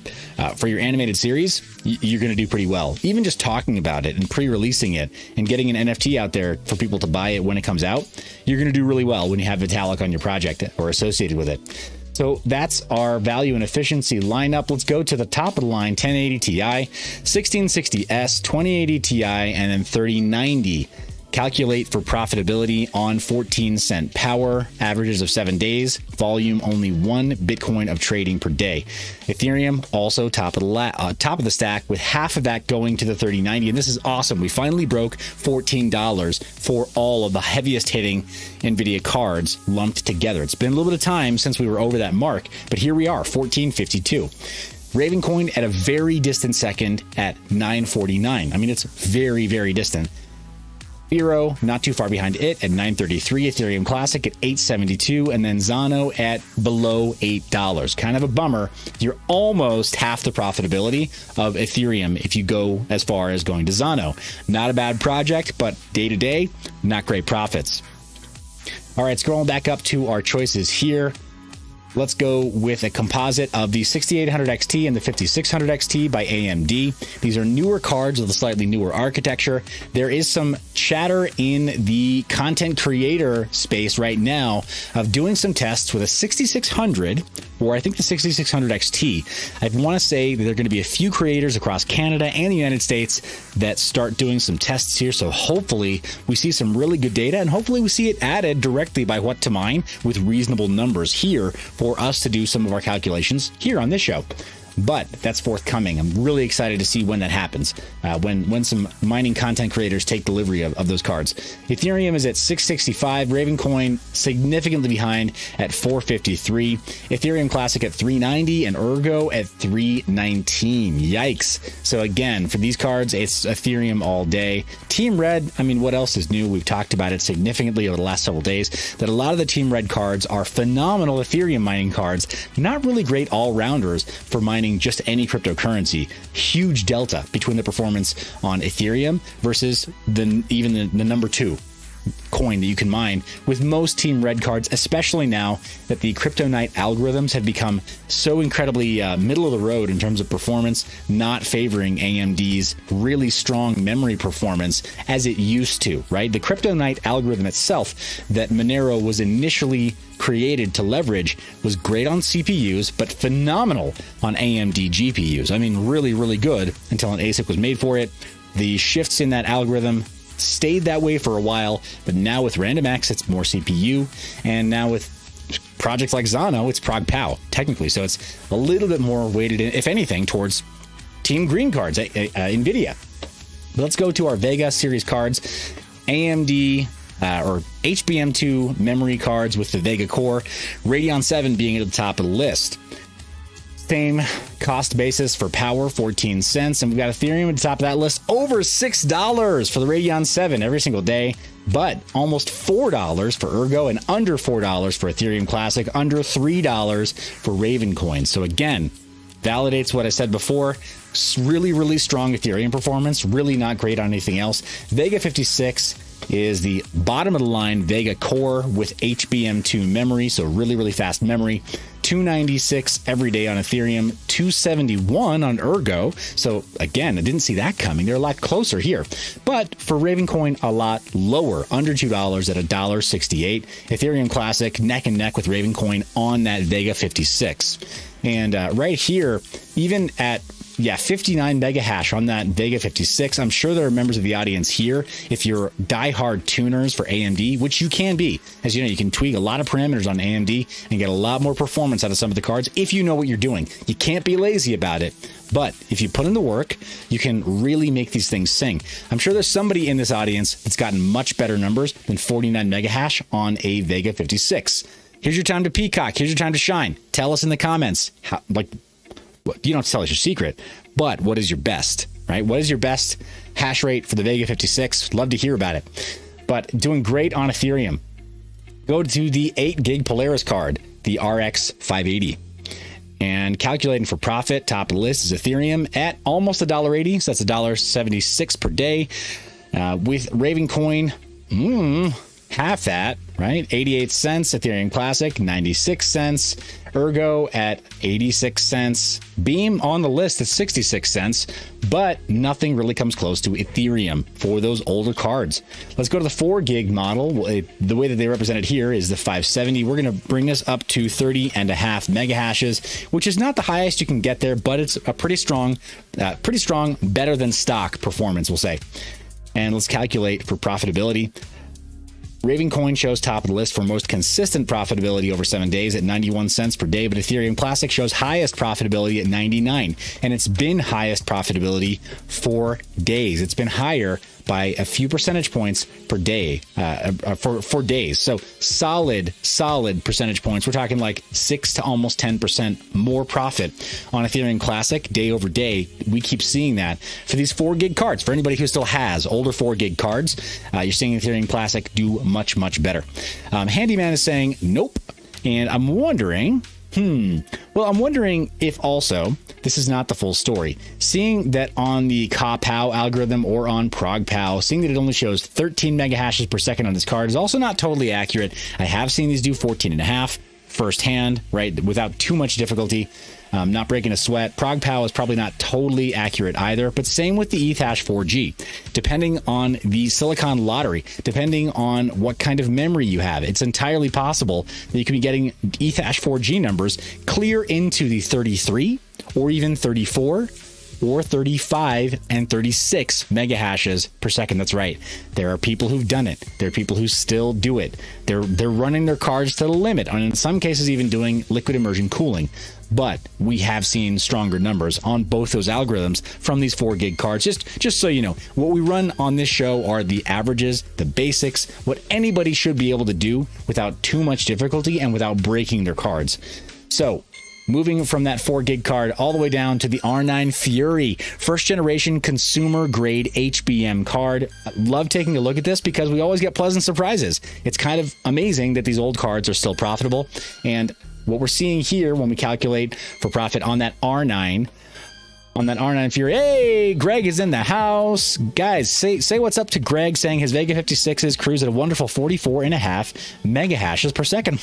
animated series, you're going to do pretty well. Even just talking about it and pre-releasing it and getting an NFT out there for people to buy it when it comes out, you're going to do really well when you have Vitalik on your project or associated with it. So that's our value and efficiency lineup. Let's go to the top of the line, 1080 Ti, 1660S, 2080 Ti, and then 3090. Calculate for profitability on 14-cent power, averages of 7 days, volume only 1 Bitcoin of trading per day. Ethereum also top of the stack with half of that going to the 3090. And this is awesome. We finally broke $14 for all of the heaviest hitting NVIDIA cards lumped together. It's been a little bit of time since we were over that mark, but here we are, 1452. Ravencoin at a very distant second at 949. I mean, it's very, very distant. Firo, not too far behind it at 933, Ethereum Classic at 872, and then Zano at below $8. Kind of a bummer. You're almost half the profitability of Ethereum if you go as far as going to Zano. Not a bad project, but day to day, not great profits. All right, scrolling back up to our choices here. Let's go with a composite of the 6800 XT and the 5600 XT by AMD. These are newer cards with a slightly newer architecture. There is some chatter in the content creator space right now of doing some tests with a 6600, or I think the 6600 XT. I want to say that there are going to be a few creators across Canada and the United States that start doing some tests here. So hopefully we see some really good data, and hopefully we see it added directly by What to Mine with reasonable numbers here for us to do some of our calculations here on this show. but that's forthcoming. I'm really excited to see when that happens, when some mining content creators take delivery of those cards. Ethereum is at 665, Ravencoin significantly behind at 453, Ethereum Classic at 390, and Ergo at 319. Yikes. So again, for these cards, it's Ethereum all day. Team Red, I mean, what else is new? We've talked about it significantly over the last several days, that a lot of the Team Red cards are phenomenal Ethereum mining cards, not really great all-rounders for mining just any cryptocurrency. Huge delta between the performance on Ethereum versus even the number 2 coin that you can mine with most Team Red cards, especially now that the Crypto Night algorithms have become so incredibly middle of the road in terms of performance, not favoring AMD's really strong memory performance as it used to, right? The Crypto Night algorithm itself that Monero was initially created to leverage was great on CPUs, but phenomenal on AMD GPUs. I mean, really, really good until an ASIC was made for it. The shifts in that algorithm stayed that way for a while, but now with RandomX, it's more CPU, and now with projects like Zano, it's Prog Pow, technically. So it's a little bit more weighted, if anything, towards Team Green cards, NVIDIA. But let's go to our Vega series cards. AMD or HBM2 memory cards with the Vega core, Radeon 7 being at the top of the list. Same cost basis for power, 14 cents. And we've got Ethereum at the top of that list, over $6 for the Radeon 7 every single day, but almost $4 for Ergo and under $4 for Ethereum Classic, under $3 for Ravencoin. So again, validates what I said before. Really, really strong Ethereum performance, really not great on anything else. Vega 56 is the bottom of the line Vega core with HBM2 memory, so really, really fast memory. 296 every day on Ethereum, 271 on Ergo. So again, I didn't see that coming. They're a lot closer here. But for Ravencoin, a lot lower, under $2 at $1.68. Ethereum Classic neck and neck with Ravencoin on that Vega 56. And right here, even at 59 mega hash on that Vega 56. I'm sure there are members of the audience here. If you're diehard tuners for AMD, which you can be, as you know, you can tweak a lot of parameters on AMD and get a lot more performance out of some of the cards if you know what you're doing. You can't be lazy about it, but if you put in the work, you can really make these things sing. I'm sure there's somebody in this audience that's gotten much better numbers than 49 mega hash on a Vega 56. Here's your time to peacock. Here's your time to shine. Tell us in the comments how, you don't have to tell us your secret, but what is your best, right? What is your best hash rate for the Vega 56? Love to hear about it. But doing great on Ethereum. Go to the 8 gig Polaris card, the RX 580. And calculating for profit, top of the list is Ethereum at almost $1.80. So that's $1.76 per day. With Ravencoin, half that, right? 88 cents. Ethereum Classic, 96 cents. Ergo at 86 cents. Beam on the list at 66 cents, but nothing really comes close to Ethereum for those older cards. Let's go to the 4 gig model. The way that they represent it here is the 570. We're going to bring this up to 30.5 mega hashes, which is not the highest you can get there, but it's a pretty strong, better than stock performance, we'll say. And let's calculate for profitability. Ravencoin shows top of the list for most consistent profitability over 7 days at 91 cents per day, but Ethereum Classic shows highest profitability at 99, and it's been highest profitability for days. It's been higher by a few percentage points per day for days. So solid percentage points. We're talking like 6 to almost 10% more profit on Ethereum Classic day over day. We keep seeing that for these 4 gig cards. For anybody who still has older 4 gig cards, you're seeing Ethereum Classic do much better. Handyman is saying nope, and I'm wondering. Well, I'm wondering if also this is not the full story. Seeing that on the KawPow algorithm or on ProgPow, seeing that it only shows 13 mega hashes per second on this card is also not totally accurate. I have seen these do 14.5 firsthand, right, without too much difficulty. Not breaking a sweat. ProgPow is probably not totally accurate either, but same with the ETH hash 4G. Depending on the Silicon lottery, depending on what kind of memory you have, it's entirely possible that you could be getting ETH hash 4G numbers clear into the 33 or even 34 or 35 and 36 mega hashes per second. That's right. There are people who've done it. There are people who still do it. They're running their cards to the limit, and in some cases even doing liquid immersion cooling. But we have seen stronger numbers on both those algorithms from these 4 gig cards. Just so you know, what we run on this show are the averages, the basics, what anybody should be able to do without too much difficulty and without breaking their cards. So moving from that 4 gig card all the way down to the R9 Fury, first generation consumer grade HBM card. I love taking a look at this because we always get pleasant surprises. It's kind of amazing that these old cards are still profitable. And what we're seeing here when we calculate for profit on that R9 Fury. Hey, Greg is in the house. Guys, say what's up to Greg, saying his Vega 56s cruise at a wonderful 44.5 mega hashes per second.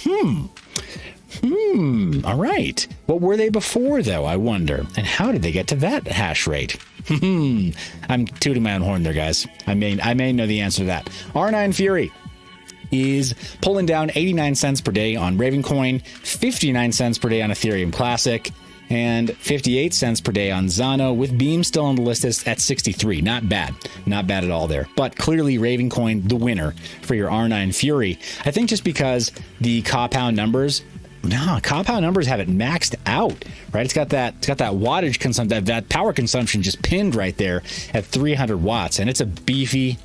All right. What were they before, though, I wonder? And how did they get to that hash rate? I'm tooting my own horn there, guys. I may know the answer to that. R9 Fury is pulling down 89 cents per day on Ravencoin, 59 cents per day on Ethereum Classic, and 58 cents per day on Zano, with Beam still on the list at 63. Not bad. Not bad at all there. But clearly Ravencoin, the winner for your R9 Fury. I think just because the compound numbers have it maxed out, right? It's got that wattage consumption, that power consumption just pinned right there at 300 watts, and it's a beefy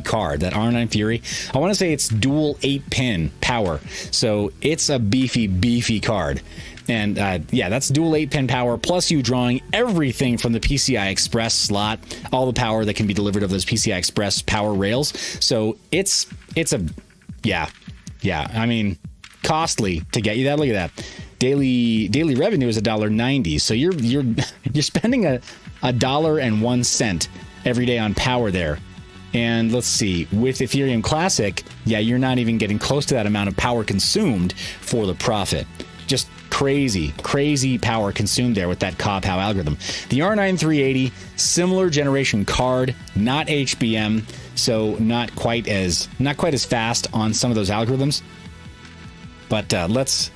card. That R9 Fury, I want to say it's dual 8-pin power, so it's a beefy card. And yeah, that's dual 8-pin power, plus you drawing everything from the PCI Express slot, all the power that can be delivered of those PCI Express power rails. So it's a I mean, costly to get you that. Look at that. Daily revenue is $1.90. So you're spending $1.01 every day on power there. And let's see, with Ethereum Classic, yeah, you're not even getting close to that amount of power consumed for the profit. Just crazy power consumed there with that Copow algorithm. The R9 380, similar generation card, not HBM, so not quite as fast on some of those algorithms. But let's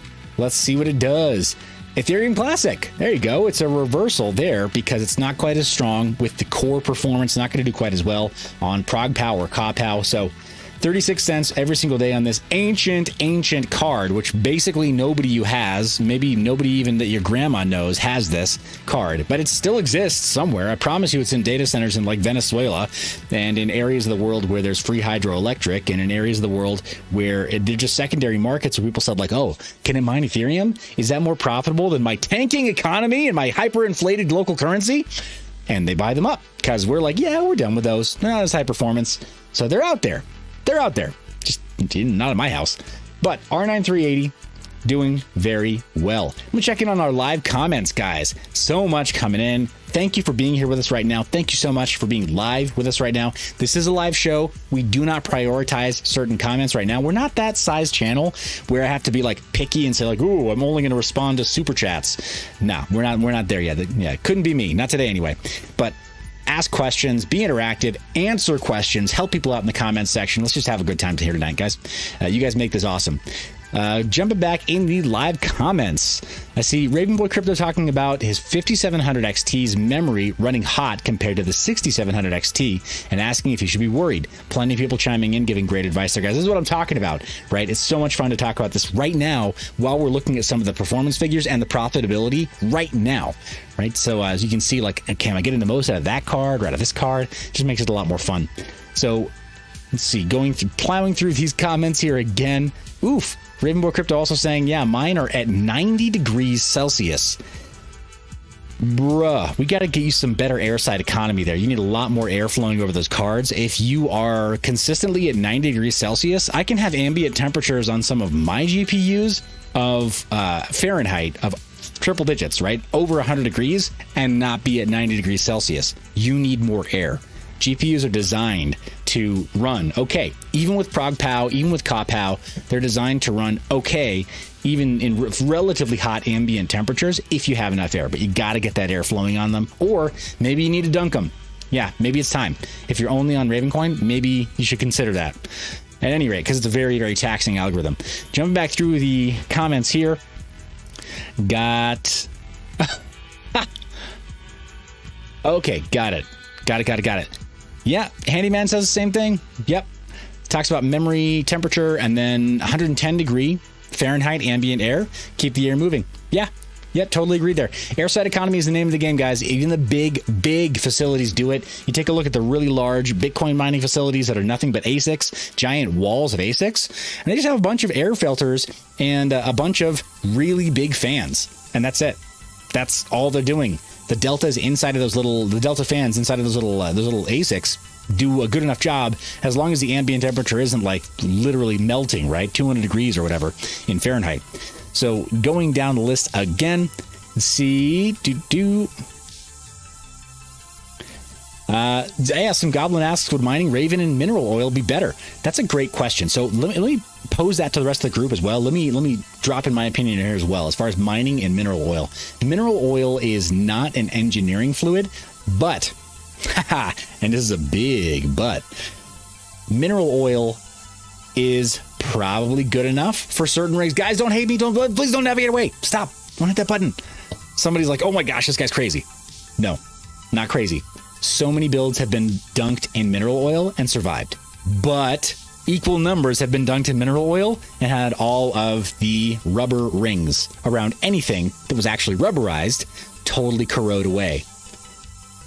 see what it does. Ethereum Classic, there you go. It's a reversal there because it's not quite as strong with the core performance. Not going to do quite as well on Prog Power, Copow. So 36 cents every single day on this ancient card, which basically nobody who has, maybe nobody even that your grandma knows has this card, but it still exists somewhere. I promise you it's in data centers in like Venezuela and in areas of the world where there's free hydroelectric, and in areas of the world where they're just secondary markets where people said like, oh, can it mine Ethereum? Is that more profitable than my tanking economy and my hyperinflated local currency? And they buy them up because we're like, yeah, we're done with those. They're not as high performance. So they're out there. Just not at my house. But R9 380 doing very well. I'm checking on our live comments, guys. So much coming in. Thank you for being here with us right now. Thank you so much for being live with us right now. This is a live show. We do not prioritize certain comments right now. We're not that size channel where I have to be like picky and say like, ooh, I'm only going to respond to super chats. No, we're not there yet. Yeah, couldn't be me. Not today anyway. But ask questions, be interactive, answer questions, help people out in the comments section. Let's just have a good time here tonight, guys. You guys make this awesome. Jumping back in the live comments, I see Ravenboy Crypto talking about his 5700 XT's memory running hot compared to the 6700 XT and asking if he should be worried. Plenty of people chiming in, giving great advice there, guys. This is what I'm talking about, right? It's so much fun to talk about this right now while we're looking at some of the performance figures and the profitability right now, right? So as you can see, like, can I get the most out of that card or out of this card? It just makes it a lot more fun. So let's see, plowing through these comments here again. Oof. Ravenboy Crypto also saying, yeah, mine are at 90 degrees Celsius. Bruh, we got to get you some better airside economy there. You need a lot more air flowing over those cards. If you are consistently at 90 degrees Celsius, I can have ambient temperatures on some of my GPUs of Fahrenheit of triple digits, right? Over 100 degrees and not be at 90 degrees Celsius. You need more air. GPUs are designed to run okay. Even with ProgPow, even with Copow, they're designed to run okay, even in relatively hot ambient temperatures if you have enough air. But you got to get that air flowing on them, or maybe you need to dunk them. Yeah, maybe it's time. If you're only on Ravencoin, maybe you should consider that. At any rate, because it's a very, very taxing algorithm. Jumping back through the comments here, got... Okay, got it. Yeah, Handyman says the same thing. Yep. Talks about memory, temperature, and then 110 degree Fahrenheit ambient air. Keep the air moving. Yeah. Yep, totally agreed there. Airside economy is the name of the game, guys. Even the big facilities do it. You take a look at the really large Bitcoin mining facilities that are nothing but ASICs, giant walls of ASICs, and they just have a bunch of air filters and a bunch of really big fans, and that's it. That's all they're doing. The deltas inside of the delta fans inside of those little ASICs do a good enough job as long as the ambient temperature isn't like literally melting, right? 200 degrees or whatever in Fahrenheit. So going down the list again, see, some Goblin asks, would mining Raven and mineral oil be better? That's a great question. So let me pose that to the rest of the group as well. Let me drop in my opinion here as well. As far as mining and mineral oil, mineral oil is not an engineering fluid, but, and this is a big but, mineral oil is probably good enough for certain rigs. Guys, don't hate me. Please don't navigate away. Stop. Don't hit that button. Somebody's like, oh my gosh, this guy's crazy. No, not crazy. So many builds have been dunked in mineral oil and survived, but equal numbers have been dunked in mineral oil and had all of the rubber rings around anything that was actually rubberized totally corrode away,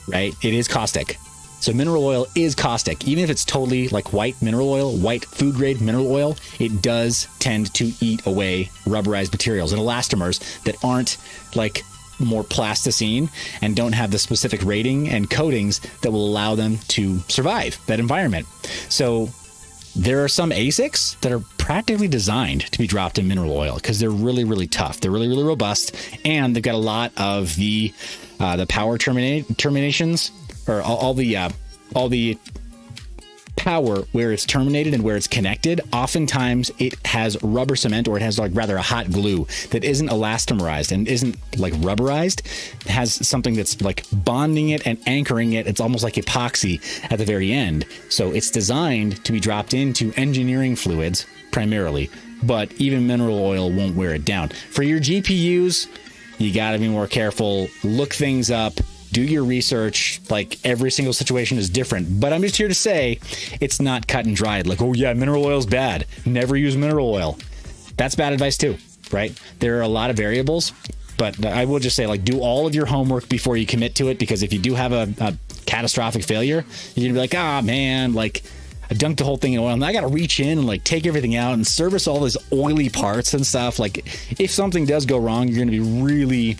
right? It is caustic. So mineral oil is caustic. Even if it's totally like white mineral oil, white food grade mineral oil, it does tend to eat away rubberized materials and elastomers that aren't like more plasticine and don't have the specific rating and coatings that will allow them to survive that environment. So there are some ASICs that are practically designed to be dropped in mineral oil because they're really, really tough. They're really, really robust, and they've got a lot of the power terminations, or all the power where it's terminated and where it's connected. Oftentimes it has rubber cement, or it has like rather a hot glue that isn't elastomerized and isn't like rubberized. It has something that's like bonding it and anchoring it. It's almost like epoxy at the very end. So it's designed to be dropped into engineering fluids primarily, but even mineral oil won't wear it down. For your GPUs, you got to be more careful. Look things up. Do your research. Like, every single situation is different, but I'm just here to say it's not cut and dried. Like, oh yeah, mineral oil is bad, never use mineral oil. That's bad advice too, right? There are a lot of variables, but I will just say, like, do all of your homework before you commit to it, because if you do have a catastrophic failure, you're gonna be like, ah, man, like, I dunked the whole thing in oil and I got to reach in and like take everything out and service all those oily parts and stuff. Like, if something does go wrong, you're going to be really,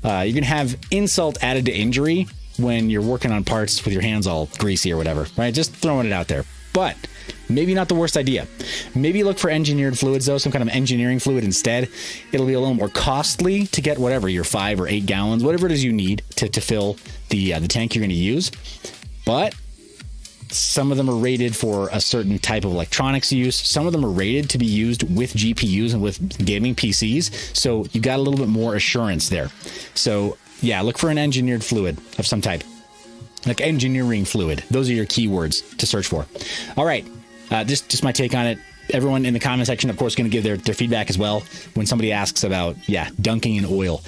you're going to have insult added to injury when you're working on parts with your hands all greasy or whatever, right? Just throwing it out there. But maybe not the worst idea. Maybe look for engineered fluids though, some kind of engineering fluid instead. It'll be a little more costly to get whatever, your 5 or 8 gallons, whatever it is you need to fill the tank you're going to use. But some of them are rated for a certain type of electronics use. Some of them are rated to be used with GPUs and with gaming PCs. So you got a little bit more assurance there. So yeah, look for an engineered fluid of some type, like engineering fluid. Those are your keywords to search for. All right. Just my take on it. Everyone in the comment section, of course, going to give their feedback as well when somebody asks about, dunking in oil.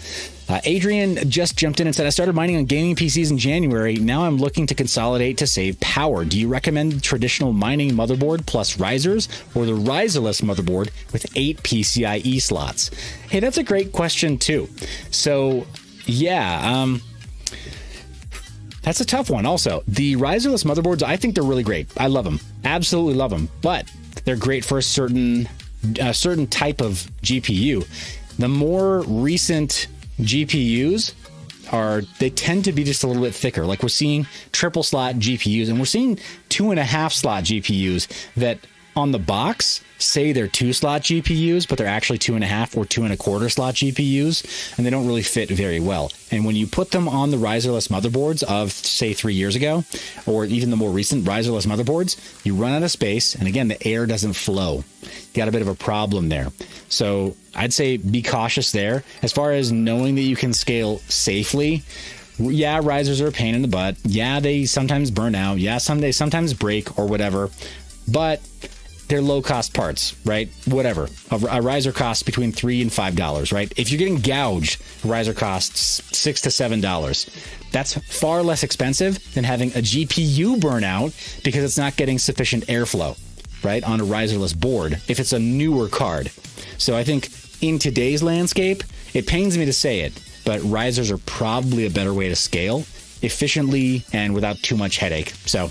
Adrian just jumped in and said, I started mining on gaming PCs in January. Now I'm looking to consolidate to save power. Do you recommend the traditional mining motherboard plus risers, or the riserless motherboard with 8 PCIe slots? Hey, that's a great question too. So yeah, that's a tough one. Also, the riserless motherboards, I think they're really great. I love them. Absolutely love them. But they're great for a certain type of GPU. The more recent GPUs they tend to be just a little bit thicker. Like, we're seeing triple slot GPUs, and we're seeing 2.5 slot GPUs that on the box say they're 2 slot GPUs, but they're actually 2.5 or 2.25 slot GPUs, and they don't really fit very well. And when you put them on the riserless motherboards of, say, 3 years ago, or even the more recent riserless motherboards, you run out of space, and again, the air doesn't flow. You got a bit of a problem there. So I'd say be cautious there. As far as knowing that you can scale safely, yeah, risers are a pain in the butt. Yeah, they sometimes burn out. Yeah, they sometimes break or whatever. But they're low cost parts, right? Whatever. A riser costs between $3 and $5, right? If you're getting gouged, a riser costs $6 to $7. That's far less expensive than having a GPU burnout because it's not getting sufficient airflow, right? On a riserless board if it's a newer card. So I think in today's landscape, it pains me to say it, but risers are probably a better way to scale efficiently and without too much headache. So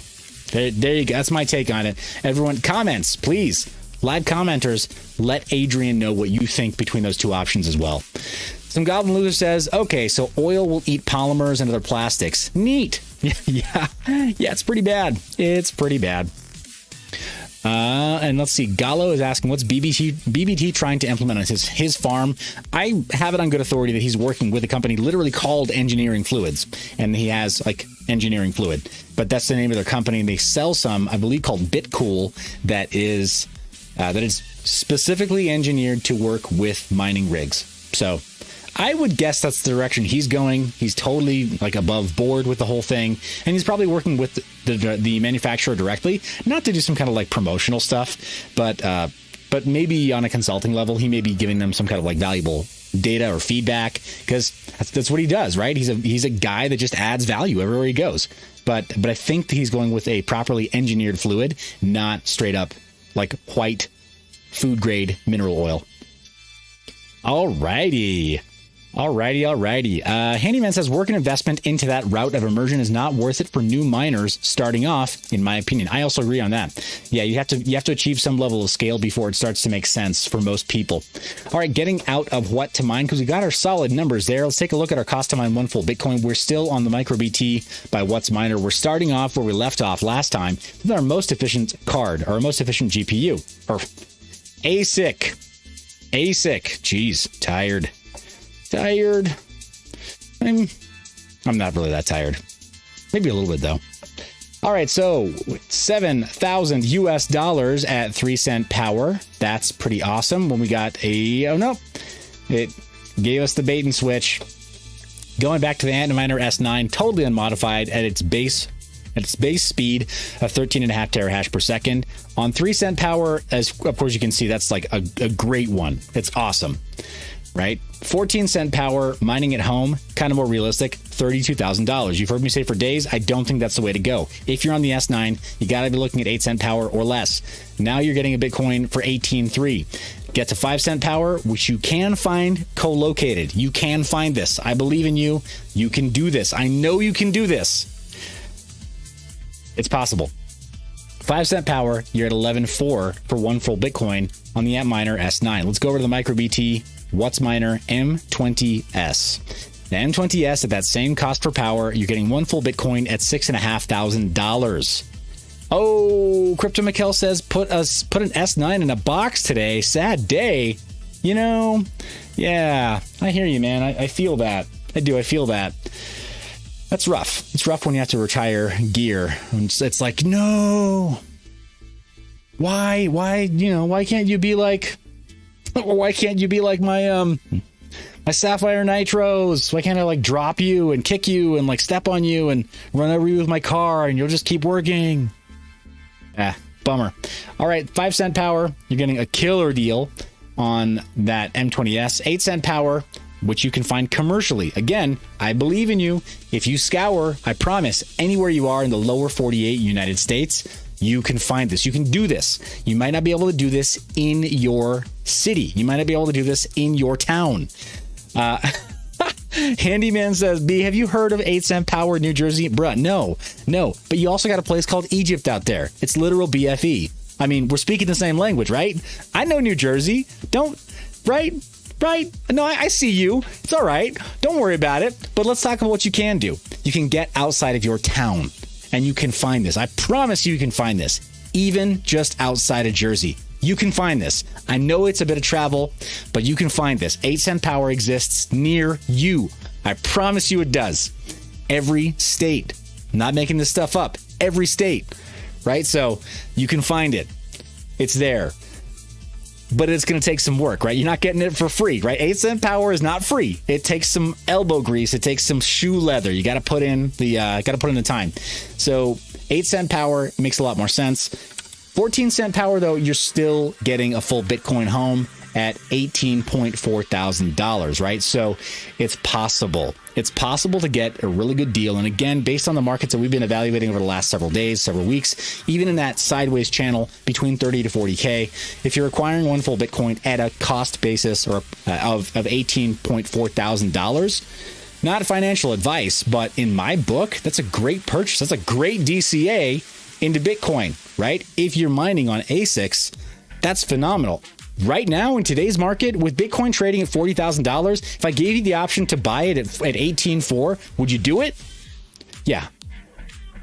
there you go. That's my take on it. Everyone, comments, please. Live commenters, let Adrian know what you think between those two options as well. Some Goblin Loser says, okay, so oil will eat polymers and other plastics. Neat. Yeah, it's pretty bad. It's pretty bad. And let's see, Gallo is asking, what's BBT trying to implement on his farm? I have it on good authority that he's working with a company literally called Engineering Fluids, and he has like engineering fluid, but that's the name of their company. And they sell some, I believe, called BitCool that is specifically engineered to work with mining rigs. So I would guess that's the direction he's going. He's totally like above board with the whole thing. And he's probably working with the manufacturer directly, not to do some kind of like promotional stuff, but maybe on a consulting level, he may be giving them some kind of like valuable data or feedback, because that's what he does, right? He's a guy that just adds value everywhere he goes. But I think that he's going with a properly engineered fluid, not straight up like white food grade mineral oil. Alrighty. Handyman says work and investment into that route of immersion is not worth it for new miners starting off, in my opinion. I also agree on that. Yeah, you have to achieve some level of scale before it starts to make sense for most people. All right, getting out of what to mine, because we got our solid numbers there. Let's take a look at our cost to mine one full Bitcoin. We're still on the MicroBT by What's Miner. We're starting off where we left off last time with our most efficient card, our most efficient GPU, or ASIC. Jeez, tired. I'm not really that tired. Maybe a little bit though. All right, so $7,000 US at 3 cent power. That's pretty awesome. When we got it gave us the bait and switch. Going back to the Antminer S9, totally unmodified at its base speed of 13.5 terahash per second on 3 cent power. As of course you can see, that's like a great one. It's awesome. Right? 14 cent power, mining at home, kind of more realistic, $32,000. You've heard me say for days, I don't think that's the way to go. If you're on the S9, you got to be looking at 8 cent power or less. Now you're getting a Bitcoin for 18.3. Get to 5 cent power, which you can find co-located. You can find this. I believe in you. You can do this. I know you can do this. It's possible. 5 cent power, you're at 11.4 for one full Bitcoin on the Antminer S9. Let's go over to the MicroBT What's Miner M20S. The M20S at that same cost per power, you're getting one full Bitcoin at $6,500. Oh, Crypto Mikkel says put an S9 in a box today. Sad day. You know, yeah, I hear you, man. I feel that. I do. I feel that. That's rough. It's rough when you have to retire gear. It's like, no. Why, why can't you be like my Sapphire Nitros? Why can't I like drop you and kick you and like step on you and run over you with my car and you'll just keep working? Bummer. All right, 5 cent power, you're getting a killer deal on that M20S. 8 cent power, which you can find commercially. Again, I believe in you. If you scour, I promise, anywhere you are in the lower 48 United States, you can find this. You can do this. You might not be able to do this in your city. You might not be able to do this in your town. Handyman says, B, have you heard of 8 cent power in New Jersey? Bruh, no. But you also got a place called Egypt out there. It's literal BFE. I mean, we're speaking the same language, right? I know New Jersey. Right? No, I see you. It's all right. Don't worry about it. But let's talk about what you can do. You can get outside of your town. And you can find this. I promise you can find this. Even just outside of Jersey. You can find this. I know it's a bit of travel, but you can find this. 8 cent power exists near you. I promise you it does. Every state. I'm not making this stuff up. Every state. Right? So you can find it. It's there. But it's going to take some work, right? You're not getting it for free, right? 8 cent power is not free. It takes some elbow grease. It takes some shoe leather. You got to put in the time. So 8 cent power makes a lot more sense. 14-cent power, though, you're still getting a full Bitcoin home at $18.4 thousand, right? So it's possible. It's possible to get a really good deal. And again, based on the markets that we've been evaluating over the last several days, several weeks, even in that sideways channel between 30 to 40K, if you're acquiring one full Bitcoin at a cost basis or of $18.4 thousand, not financial advice, but in my book, that's a great purchase. That's a great DCA into Bitcoin, right? If you're mining on ASICs, that's phenomenal. Right now, in today's market, with Bitcoin trading at $40,000, if I gave you the option to buy it at 18.4, would you do it? Yeah.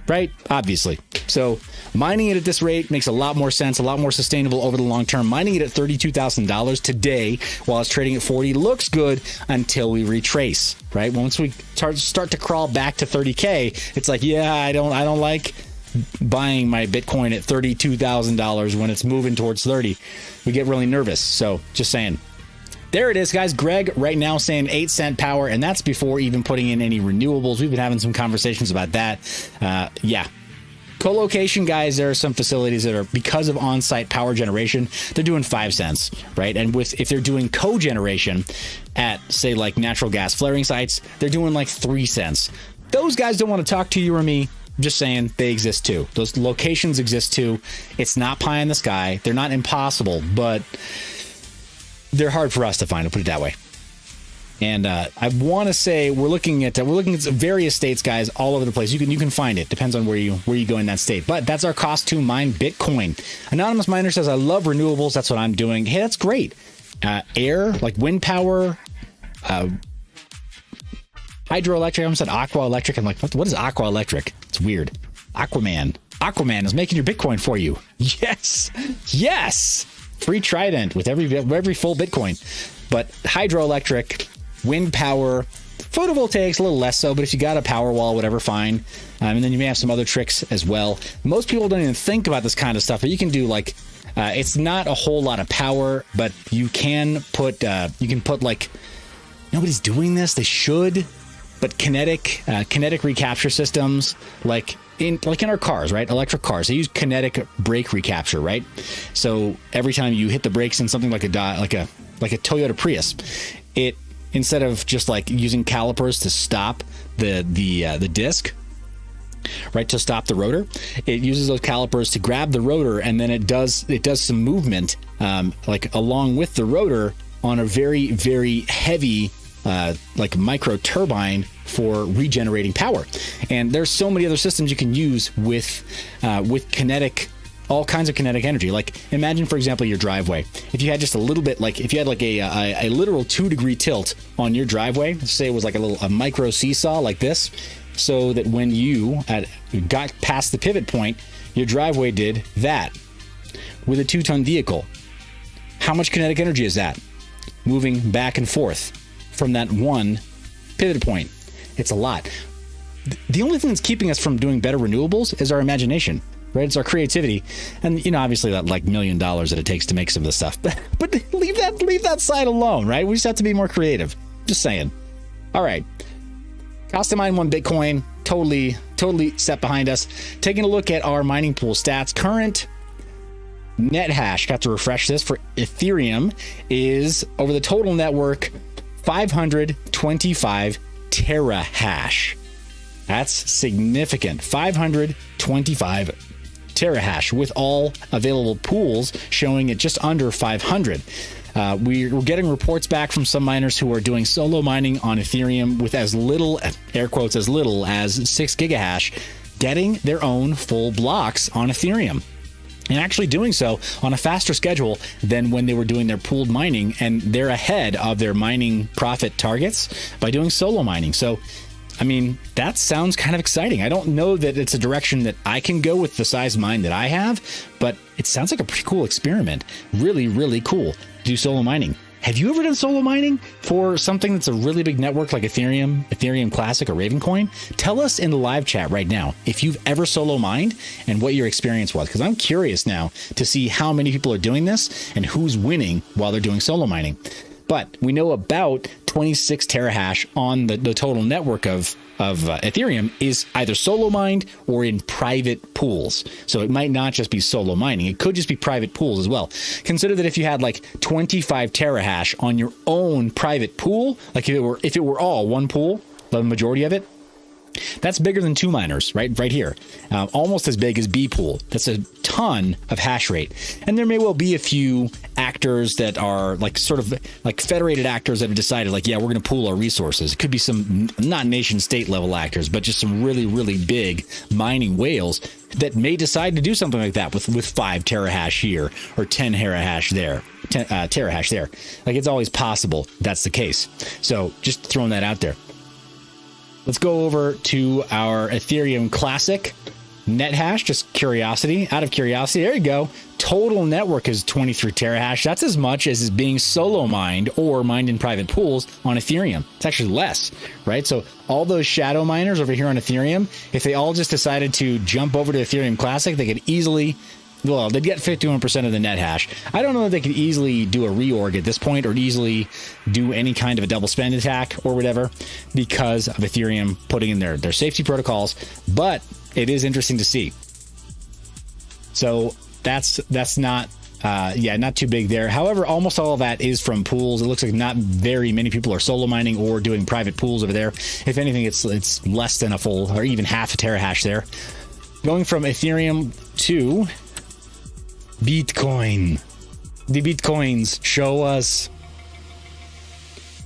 Right? Obviously. So mining it at this rate makes a lot more sense, a lot more sustainable over the long term. Mining it at $32,000 today while it's trading at 40 looks good until we retrace, right? Once we start to crawl back to 30K, it's like, yeah, I don't like buying my Bitcoin at $32,000 when it's moving towards 30. We get really nervous. So just saying. There it is, guys. Greg right now saying 8-cent power, and that's before even putting in any renewables. We've been having some conversations about that. Yeah. Co-location, guys, there are some facilities that are, because of on-site power generation, they're doing 5 cents, right? And if they're doing co-generation at, say, like natural gas flaring sites, they're doing like 3 cents. Those guys don't want to talk to you or me. Just saying, they exist too. Those locations exist too. It's not pie in the sky. They're not impossible, but they're hard for us to find, to put it that way. And I want to say we're looking at various states, guys, all over the place. You can find it. Depends on where you go in that state. But that's our cost to mine Bitcoin. Anonymous Miner says, I love renewables. That's what I'm doing. Hey, that's great. Air, like wind power, hydroelectric. I almost said aqua electric. I'm like, what is aqua electric? It's weird. Aquaman is making your Bitcoin for you. Yes. Free Trident with every full Bitcoin. But hydroelectric, wind power, photovoltaics a little less so. But if you got a power wall, whatever, fine. And then you may have some other tricks as well. Most people don't even think about this kind of stuff, but you can do like. It's not a whole lot of power, but you can put like. Nobody's doing this. They should. But kinetic recapture systems, like in our cars, right? Electric cars, they use kinetic brake recapture, right? So every time you hit the brakes in something like a Toyota Prius, it, instead of just like using calipers to stop the disc, right, to stop the rotor, it uses those calipers to grab the rotor, and then it does some movement like along with the rotor on a very, very heavy like micro turbine for regenerating power. And there's so many other systems you can use with kinetic, all kinds of kinetic energy. Like imagine, for example, your driveway. If you had just a little bit, like if you had like a literal 2-degree tilt on your driveway, let's say it was like a micro seesaw like this, so that when you got past the pivot point, your driveway did that with a 2-ton vehicle. How much kinetic energy is that? Moving back and forth from that one pivot point. It's a lot. The only thing that's keeping us from doing better renewables is our imagination, right? It's our creativity. And, obviously that like $1 million that it takes to make some of this stuff, but leave that side alone, right? We just have to be more creative. Just saying. All right. Cost to mine 1 Bitcoin, totally set behind us. Taking a look at our mining pool stats. Current net hash, got to refresh this, for Ethereum is over the total network 525 terahash. That's significant. 525 terahash with all available pools showing it just under 500. We're getting reports back from some miners who are doing solo mining on Ethereum with as little, air quotes, as little as 6 gigahash, getting their own full blocks on Ethereum. And actually doing so on a faster schedule than when they were doing their pooled mining, and they're ahead of their mining profit targets by doing solo mining. So, I mean, that sounds kind of exciting. I don't know that it's a direction that I can go with the size mine that I have, but it sounds like a pretty cool experiment. Really, really cool to do solo mining. Have you ever done solo mining for something that's a really big network like Ethereum Classic or Ravencoin? Tell us in the live chat right now if you've ever solo mined and what your experience was, because I'm curious now to see how many people are doing this and who's winning while they're doing solo mining. But we know about 26 terahash on the total network of Ethereum is either solo mined or in private pools. So it might not just be solo mining. It could just be private pools as well. Consider that if you had like 25 terahash on your own private pool, like if it were all one pool, the majority of it, that's bigger than 2 miners, right here. Almost as big as B pool. That's a ton of hash rate. And there may well be a few actors that are like sort of like federated actors that have decided like, yeah, we're going to pool our resources. It could be some not nation state level actors, but just some really, really big mining whales that may decide to do something like that with 5 terahash here or 10 terahash there. Terahash there. Like it's always possible that's the case. So just throwing that out there. Let's go over to our Ethereum Classic net hash, just curiosity, out of curiosity. There you go. Total network is 23 terahash. That's as much as is being solo mined or mined in private pools on Ethereum. It's actually less, right? So all those shadow miners over here on Ethereum, if they all just decided to jump over to Ethereum Classic, they could easily, well, they'd get 51% of the net hash. I don't know if they could easily do a reorg at this point or easily do any kind of a double spend attack or whatever because of Ethereum putting in their safety protocols, but it is interesting to see. So that's not not too big there. However, almost all of that is from pools. It looks like not very many people are solo mining or doing private pools over there. If anything, it's less than a full or even half a terahash there. Going from Ethereum to Bitcoin. The Bitcoins show us.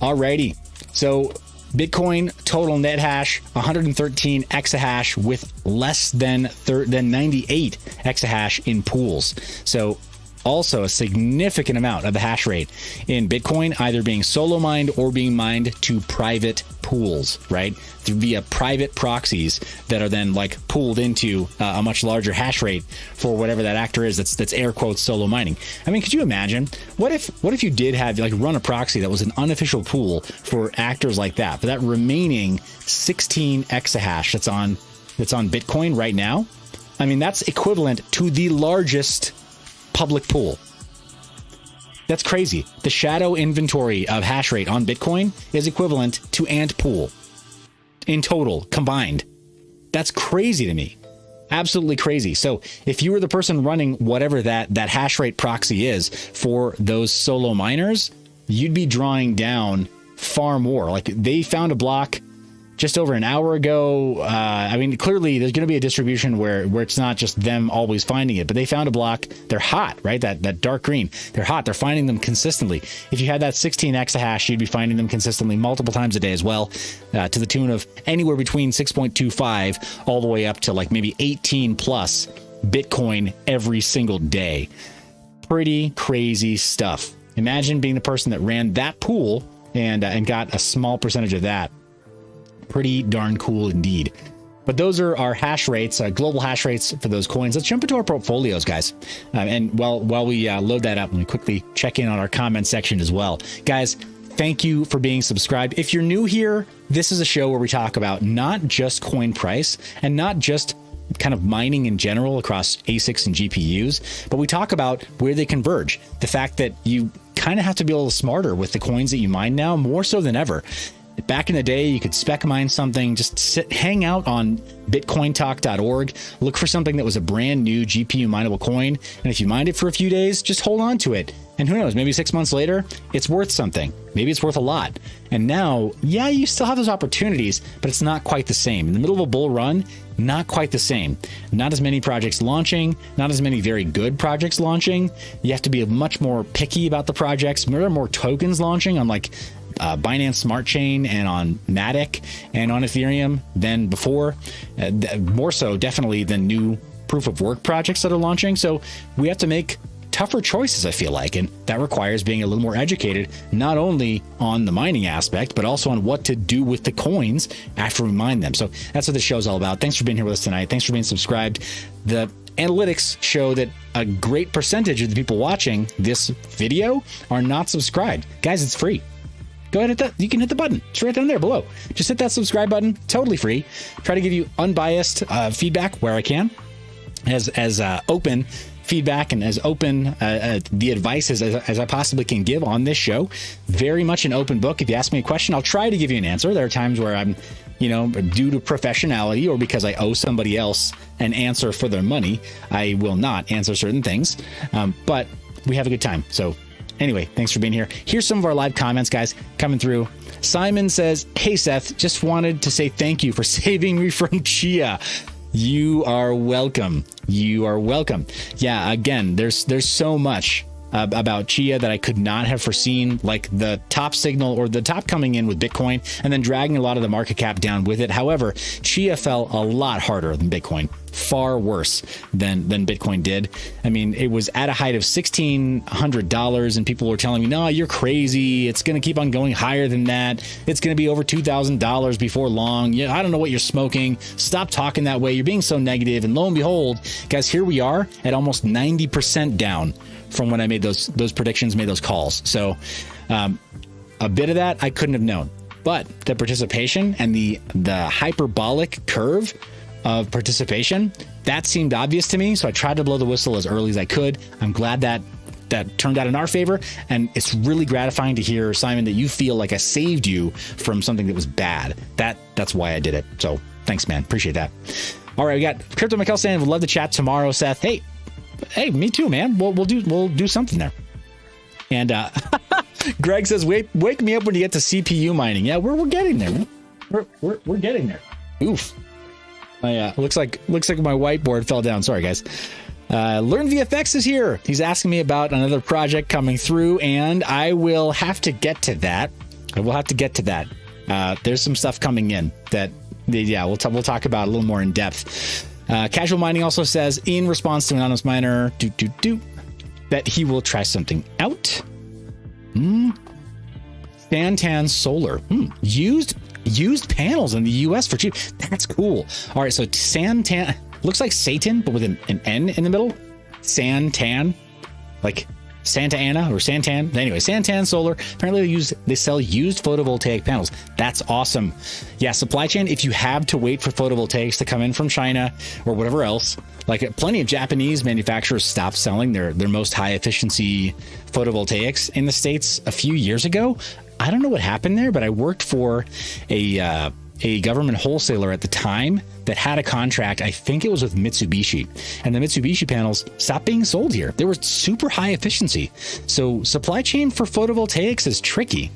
Alrighty. So Bitcoin total net hash 113 exahash with less than 98 exahash in pools. So also a significant amount of the hash rate in Bitcoin either being solo mined or being mined to private pools, right? Via private proxies that are then like pooled into a much larger hash rate for whatever that actor is that's air quotes solo mining. I mean, could you imagine what if you did have like run a proxy that was an unofficial pool for actors like that, for that remaining 16 exahash that's on Bitcoin right now? I mean, that's equivalent to the largest public pool. That's crazy. The shadow inventory of hash rate on Bitcoin is equivalent to Ant Pool in total combined. That's crazy to me. Absolutely crazy. So if you were the person running whatever that hash rate proxy is for those solo miners, you'd be drawing down far more. Like they found a block just over an hour ago. I mean, clearly there's going to be a distribution where it's not just them always finding it, but they found a block. They're hot, right? That dark green. They're hot. They're finding them consistently. If you had that 16 exahash, you'd be finding them consistently multiple times a day as well, to the tune of anywhere between 6.25 all the way up to like maybe 18 plus Bitcoin every single day. Pretty crazy stuff. Imagine being the person that ran that pool and got a small percentage of that. Pretty darn cool indeed. But those are our hash rates, global hash rates for those coins. Let's jump into our portfolios, guys. And while we load that up, let me quickly check in on our comment section as well. Guys, thank you for being subscribed. If you're new here, this is a show where we talk about not just coin price and not just kind of mining in general across ASICs and GPUs, but we talk about where they converge. The fact that you kind of have to be a little smarter with the coins that you mine now, more so than ever. Back in the day, you could spec mine something, just hang out on bitcointalk.org, look for something that was a brand new GPU mineable coin, and if you mined it for a few days, just hold on to it. And who knows, maybe 6 months later, it's worth something. Maybe it's worth a lot. And now, yeah, you still have those opportunities, but it's not quite the same. In the middle of a bull run, not quite the same. Not as many projects launching, not as many very good projects launching. You have to be much more picky about the projects. There are more tokens launching on like Binance Smart Chain and on Matic and on Ethereum than before. More so, definitely, than new proof of work projects that are launching. So we have to make tougher choices, I feel like, and that requires being a little more educated, not only on the mining aspect, but also on what to do with the coins after we mine them. So that's what the show's all about. Thanks for being here with us tonight. Thanks for being subscribed. The analytics show that a great percentage of the people watching this video are not subscribed. Guys, it's free. Go ahead and hit that. You can hit the button. It's right down there below. Just hit that subscribe button. Totally free. Try to give you unbiased feedback where I can. As open feedback and as open the advice as I possibly can give on this show. Very much an open book. If you ask me a question, I'll try to give you an answer. There are times where I'm, due to professionality or because I owe somebody else an answer for their money, I will not answer certain things. But we have a good time. So anyway, thanks for being here. Here's some of our live comments, guys, coming through. Simon says, "Hey, Seth, just wanted to say thank you for saving me from Chia." You are welcome. You are welcome. Yeah, again, there's so much about Chia that I could not have foreseen, like the top signal or the top coming in with Bitcoin and then dragging a lot of the market cap down with it. However, Chia fell a lot harder than Bitcoin, far worse than Bitcoin did. I mean, it was at a height of $1,600 and people were telling me, no, you're crazy. It's going to keep on going higher than that. It's going to be over $2,000 before long. Yeah, I don't know what you're smoking. Stop talking that way. You're being so negative. And lo and behold, guys, here we are at almost 90% down from when I made those predictions, made those calls. So a bit of that I couldn't have known, but the participation and the hyperbolic curve of participation, that seemed obvious to me. So I tried to blow the whistle as early as I could. I'm glad that turned out in our favor. And it's really gratifying to hear, Simon, that you feel like I saved you from something that was bad. That's why I did it. So thanks, man. Appreciate that. All right. We got Crypto Mikkel saying, would love to chat tomorrow, Seth. Hey, me too, man. We'll do something there. And Greg says, wake me up when you get to CPU mining. Yeah, we're getting there, man. We're getting there. Oof. Looks like my whiteboard fell down. Sorry, guys. Learn VFX is here. He's asking me about another project coming through, and I will have to get to that. There's some stuff coming in that, we'll talk about a little more in depth. Casual Mining also says, in response to Anonymous Miner, that he will try something out. Santan Solar. Used panels in the US for cheap. That's cool. All right, so Santan looks like Satan, but with an N in the middle. Santan, like Santa Ana or Santan. Anyway, Santan Solar. Apparently they sell used photovoltaic panels. That's awesome. Yeah, supply chain. If you have to wait for photovoltaics to come in from China or whatever else, like plenty of Japanese manufacturers stopped selling their most high efficiency photovoltaics in the States a few years ago. I don't know what happened there, but I worked for a government wholesaler at the time that had a contract. I think it was with Mitsubishi, and the Mitsubishi panels stopped being sold here. They were super high efficiency. So supply chain for photovoltaics is tricky.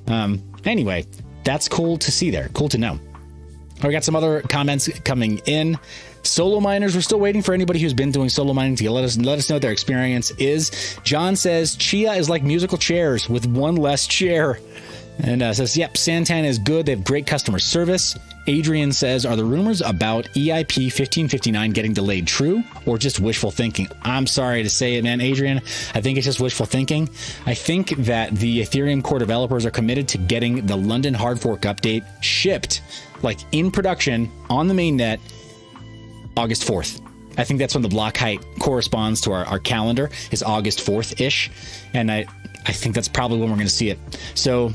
Anyway, that's cool to see there. Cool to know. We got some other comments coming in. Solo miners, we're still waiting for anybody who's been doing solo mining to let us know what their experience is. John says Chia is like musical chairs with one less chair. And says, yep, Santan is good. They have great customer service. Adrian says, are the rumors about EIP 1559 getting delayed true or just wishful thinking? I'm sorry to say it, man, Adrian. I think it's just wishful thinking. I think that the Ethereum core developers are committed to getting the London hard fork update shipped, like in production on the mainnet, August 4th. I think that's when the block height corresponds to our calendar, is August 4th-ish. And I think that's probably when we're going to see it. So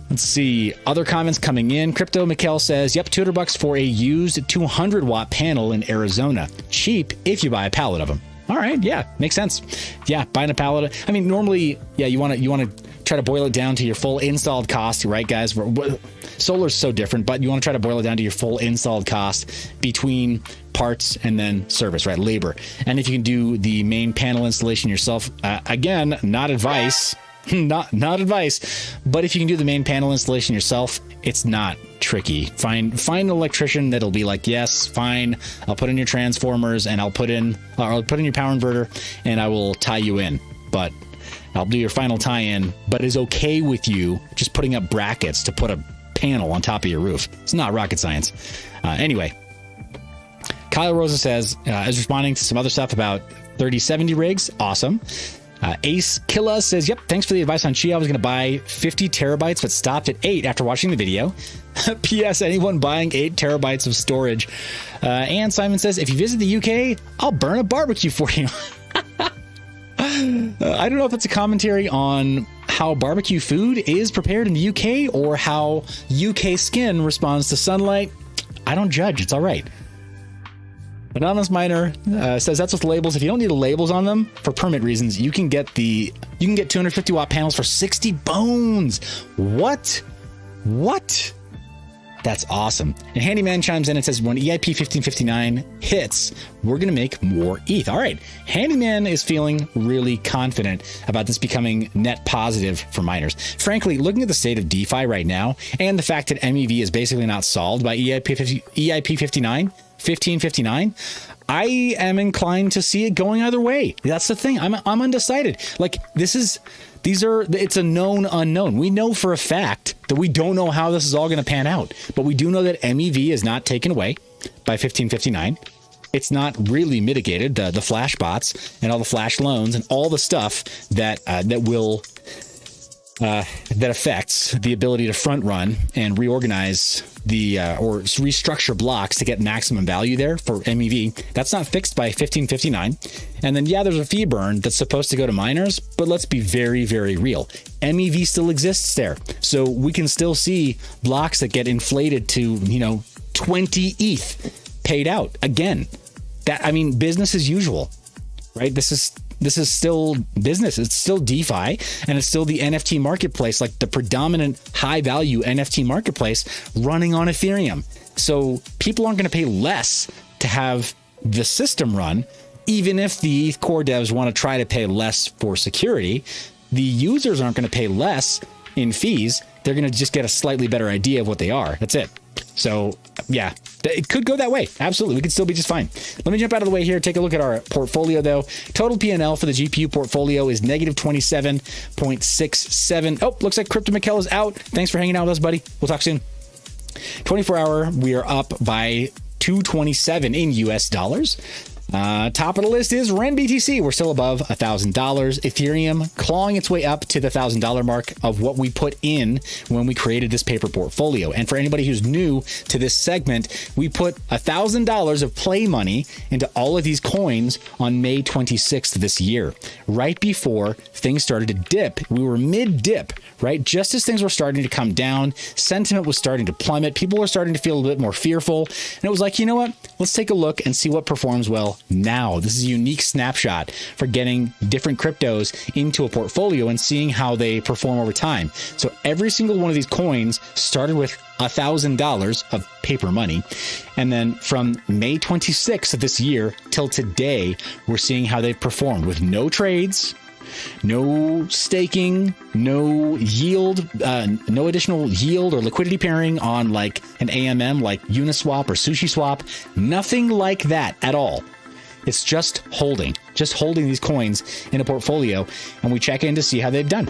let's see. Other comments coming in. Crypto Mikkel says, yep, $200 for a used 200 watt panel in Arizona. Cheap if you buy a pallet of them. All right. Yeah, makes sense. Yeah, buying a pallet. I mean, normally, yeah, you want to try to boil it down to your full installed cost, right, guys? Solar's so different, but you want to try to boil it down to your full installed cost between parts and then service, right? Labor. And if you can do the main panel installation yourself, again, not advice, not advice, but if you can do the main panel installation yourself, it's not tricky. Find an electrician that'll be like, yes, fine, I'll put in your transformers and I'll put in your power inverter and I will tie you in, but I'll do your final tie-in, but is okay with you just putting up brackets to put a panel on top of your roof. It's not rocket science. Anyway, Kyle Rosa says, is responding to some other stuff about 3070 rigs. Awesome. Ace Killa says, yep, thanks for the advice on Chia. I was going to buy 50 terabytes, but stopped at 8 after watching the video. P.S. Anyone buying 8 terabytes of storage? And Simon says, if you visit the UK, I'll burn a barbecue for you. I don't know if it's a commentary on how barbecue food is prepared in the UK or how UK skin responds to sunlight. I don't judge. It's all right. Anonymous Miner says that's with labels. If you don't need the labels on them for permit reasons, you can get 250 watt panels for 60 bones. What? That's awesome. And Handyman chimes in and says, when EIP 1559 hits, we're going to make more ETH. All right. Handyman is feeling really confident about this becoming net positive for miners. Frankly, looking at the state of DeFi right now, and the fact that MEV is basically not solved by EIP 1559, I am inclined to see it going either way. That's the thing. I'm undecided. Like, it's a known unknown. We know for a fact that we don't know how this is all going to pan out, but we do know that MEV is not taken away by 1559. It's not really mitigated. The flash bots and all the flash loans and all the stuff that affects the ability to front run and reorganize or restructure blocks to get maximum value there for MEV. That's not fixed by 1559. And then, there's a fee burn that's supposed to go to miners, but let's be very, very real. MEV still exists there. So we can still see blocks that get inflated to, 20 ETH paid out again. Business as usual, right? This is still business. It's still DeFi, and it's still the NFT marketplace, like the predominant high value NFT marketplace running on Ethereum. So people aren't going to pay less to have the system run, even if the ETH core devs want to try to pay less for security. The users aren't going to pay less in fees. They're going to just get a slightly better idea of what they are. That's it. So it could go that way. Absolutely. We could still be just fine. Let me jump out of the way here. Take a look at our portfolio though. Total P&L for the GPU portfolio is negative 27.67. Oh, looks like Crypto Mikkel is out. Thanks for hanging out with us, buddy. We'll talk soon. 24-hour, we are up by 227 in US dollars. Top of the list is RenBTC. We're still above $1,000. Ethereum clawing its way up to the $1,000 mark of what we put in when we created this paper portfolio. And for anybody who's new to this segment, we put $1,000 of play money into all of these coins on May 26th this year, right before things started to dip. We were mid-dip, right? Just as things were starting to come down, sentiment was starting to plummet. People were starting to feel a little bit more fearful. And it was like, you know what? Let's take a look and see what performs well now. This is a unique snapshot for getting different cryptos into a portfolio and seeing how they perform over time. So every single one of these coins started with $1,000 of paper money. And then from May 26th of this year till today, we're seeing how they've performed with no trades, no staking, no yield, no additional yield or liquidity pairing on like an AMM like Uniswap or SushiSwap, nothing like that at all. It's just holding these coins in a portfolio, and we check in to see how they've done.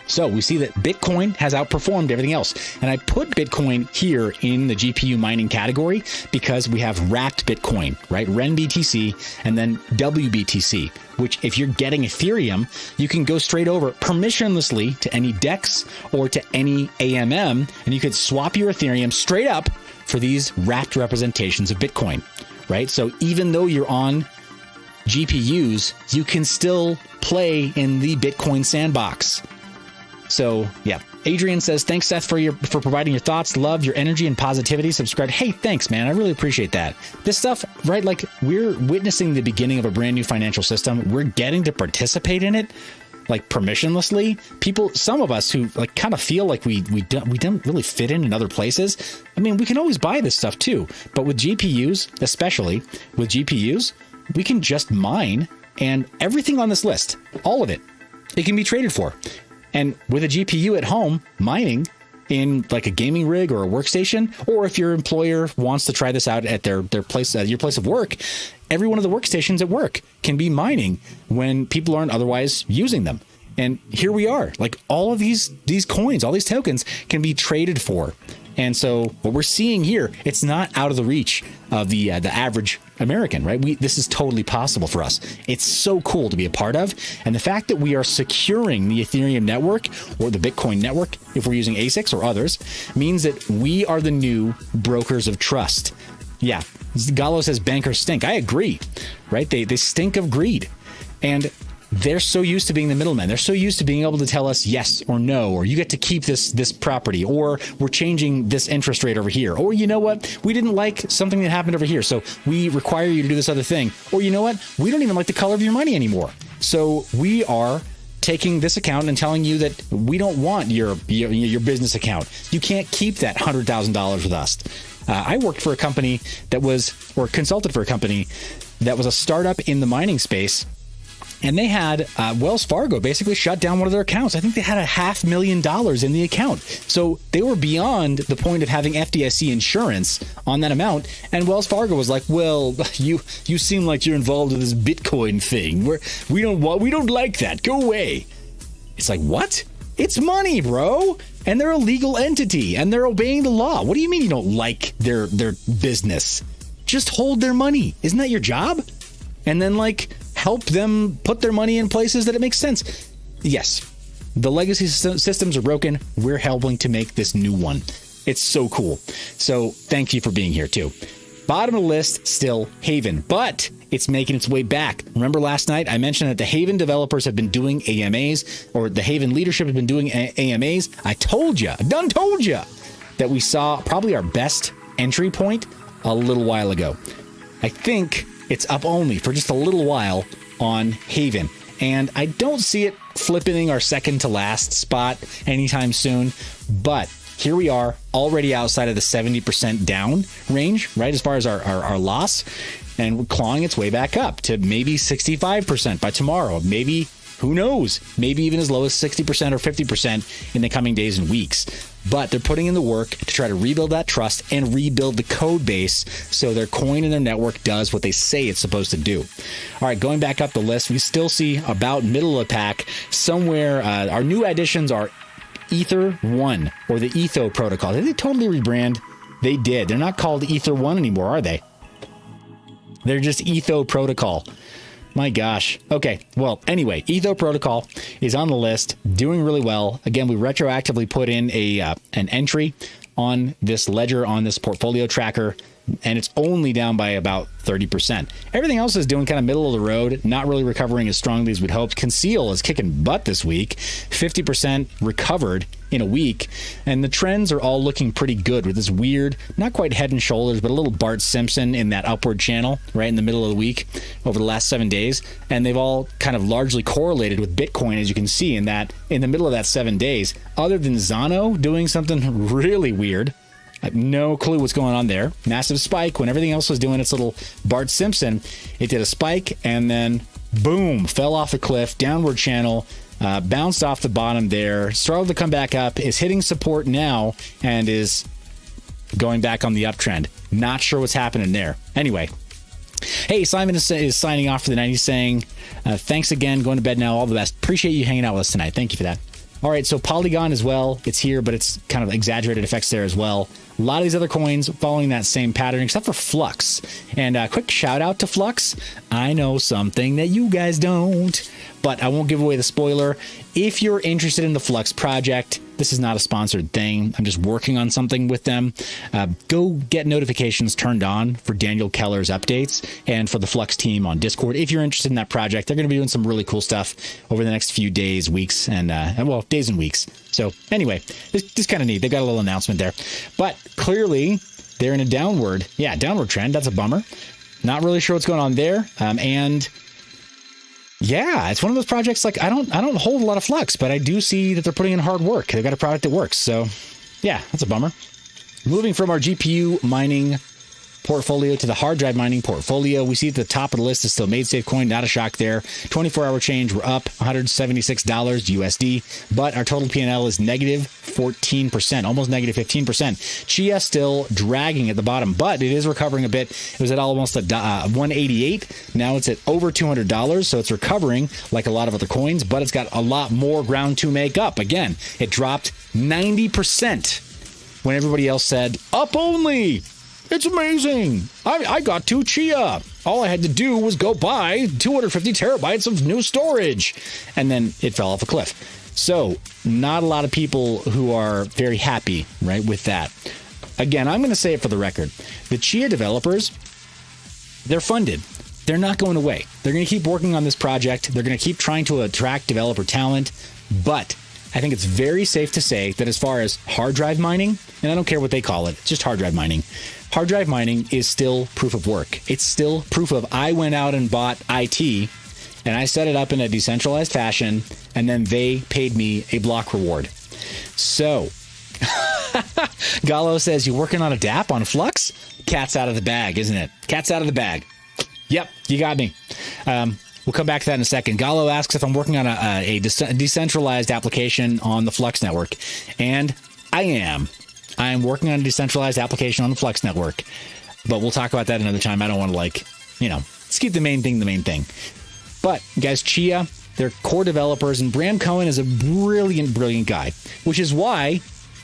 So we see that Bitcoin has outperformed everything else. And I put Bitcoin here in the GPU mining category because we have wrapped Bitcoin, right? RenBTC and then WBTC, which if you're getting Ethereum, you can go straight over permissionlessly to any DEX or to any AMM, and you could swap your Ethereum straight up for these wrapped representations of Bitcoin, right? So even though you're on GPUs, you can still play in the Bitcoin sandbox. So yeah, Adrian says, thanks, Seth, for providing your thoughts. Love your energy and positivity. Subscribe. Hey, thanks, man. I really appreciate that. This stuff, right? Like, we're witnessing the beginning of a brand new financial system. We're getting to participate in it, like, permissionlessly. People, some of us who like kind of feel like we don't really fit in other places. I mean, we can always buy this stuff too, but with GPUs, especially with GPUs, we can just mine, and everything on this list, all of it, it can be traded for. And with a GPU at home, mining in like a gaming rig or a workstation, or if your employer wants to try this out at their place, your place of work, every one of the workstations at work can be mining when people aren't otherwise using them. And here we are, like all of these coins, all these tokens can be traded for. And so what we're seeing here, it's not out of the reach of the average American, right? This is totally possible for us. It's so cool to be a part of. And the fact that we are securing the Ethereum network or the Bitcoin network, if we're using ASICs or others, means that we are the new brokers of trust. Yeah, Gallo says bankers stink. I agree, right? They stink of greed. And they're so used to being the middleman. They're so used to being able to tell us yes or no, or you get to keep this property, or we're changing this interest rate over here, or you know what, we didn't like something that happened over here, so we require you to do this other thing, or you know what, we don't even like the color of your money anymore, so we are taking this account and telling you that we don't want your business account. You can't keep that $100,000 with us. I worked for a company consulted for a company that was a startup in the mining space. And they had Wells Fargo basically shut down one of their accounts. I think they had $500,000 in the account. So they were beyond the point of having FDIC insurance on that amount. And Wells Fargo was like, well, you seem like you're involved with this Bitcoin thing. We don't like that. Go away. It's like, what? It's money, bro. And they're a legal entity and they're obeying the law. What do you mean you don't like their business? Just hold their money. Isn't that your job? And then help them put their money in places that it makes sense. Yes, the legacy systems are broken. We're helping to make this new one. It's so cool. So thank you for being here too. Bottom of the list, still Haven, but it's making its way back. Remember last night I mentioned that the Haven developers have been doing AMAs, or the Haven leadership has been doing AMAs. I told you that we saw probably our best entry point a little while ago. I think it's up only for just a little while on Haven. And I don't see it flipping our second to last spot anytime soon. But here we are, already outside of the 70% down range, right? As far as our loss. And we're clawing its way back up to maybe 65% by tomorrow. Maybe, who knows? Maybe even as low as 60% or 50% in the coming days and weeks. But they're putting in the work to try to rebuild that trust and rebuild the code base so their coin and their network does what they say it's supposed to do. All right, going back up the list, we still see about middle of the pack somewhere. Our new additions are Ether 1 or the Etho protocol. Did they totally rebrand? They did. They're not called Ether 1 anymore, are they? They're just Etho protocol. My gosh. Okay. Well, anyway, Etho protocol is on the list, doing really well. Again, we retroactively put in an entry on this ledger, on this portfolio tracker, and it's only down by about 30%. Everything else is doing kind of middle of the road, not really recovering as strongly as we'd hoped. Conceal is kicking butt this week, 50% recovered in a week, and the trends are all looking pretty good with this weird, not quite head and shoulders, but a little Bart Simpson in that upward channel right in the middle of the week over the last 7 days, and they've all kind of largely correlated with Bitcoin, as you can see in the middle of that 7 days, other than Zano doing something really weird. I have no clue what's going on there. Massive spike when everything else was doing its little Bart Simpson. It did a spike and then boom, fell off the cliff, downward channel, bounced off the bottom there, started to come back up, is hitting support now, and is going back on the uptrend. Not sure what's happening there. Anyway, hey, Simon is signing off for the night. He's saying, thanks again, going to bed now, all the best. Appreciate you hanging out with us tonight. Thank you for that. All right, so Polygon as well. It's here, but it's kind of exaggerated effects there as well. A lot of these other coins following that same pattern, except for Flux. And a quick shout out to Flux. I know something that you guys don't, but I won't give away the spoiler. If you're interested in the Flux project, this is not a sponsored thing. I'm just working on something with them. Go get notifications turned on for Daniel Keller's updates and for the Flux team on Discord. If you're interested in that project, they're going to be doing some really cool stuff over the next few days, weeks, and days and weeks. So anyway, this kind of neat. They got a little announcement there, but clearly they're in a downward trend. That's a bummer. Not really sure what's going on there. And yeah, it's one of those projects I don't hold a lot of Flux, but I do see that they're putting in hard work. They've got a product that works. So yeah, that's a bummer. Moving from our GPU mining portfolio to the hard drive mining portfolio, we see at the top of the list is still MadeSafe coin. Not a shock there. 24-hour change, we're up $176 USD, but our total P&L is negative 14%, almost negative 15%. Chia still dragging at the bottom, but it is recovering a bit. It was at almost $188. Now it's at over $200, so it's recovering like a lot of other coins, but it's got a lot more ground to make up. Again, it dropped 90% when everybody else said, up only. It's amazing. I got 2 Chia. All I had to do was go buy 250 terabytes of new storage. And then it fell off a cliff. So not a lot of people who are very happy, right, with that. Again, I'm going to say it for the record. The Chia developers, they're funded. they're not going away. They're going to keep working on this project. They're going to keep trying to attract developer talent. But I think it's very safe to say that as far as hard drive mining, and I don't care what they call it, it's just hard drive mining. Hard drive mining is still proof of work. It's still proof of I went out and bought IT and I set it up in a decentralized fashion, and then they paid me a block reward. So Gallo says, you're working on a DApp on Flux? Cat's out of the bag, isn't it? Cat's out of the bag. Yep, you got me. We'll come back to that in a second. Gallo asks if I'm working on a decentralized application on the Flux network. And I am. I am working on a decentralized application on the Flux network. But we'll talk about that another time. I don't want to, let's keep the main thing. But, guys, Chia, they're core developers, and Bram Cohen is a brilliant, brilliant guy, which is why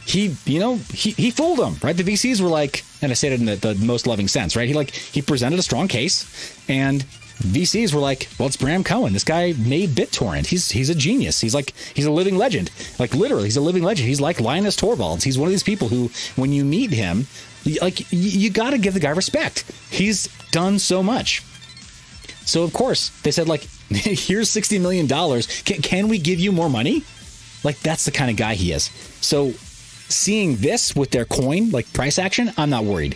he fooled them, right? The VCs were like, and I say it in the most loving sense, right? He presented a strong case, and VCs were like, well, it's Bram Cohen. This guy made BitTorrent. He's a genius. He's a living legend. Like, literally, he's a living legend. He's like Linus Torvalds. He's one of these people who, when you meet him, you got to give the guy respect. He's done so much. So, of course, they said, here's $60 million. Can we give you more money? That's the kind of guy he is. So, seeing this with their coin, price action, I'm not worried.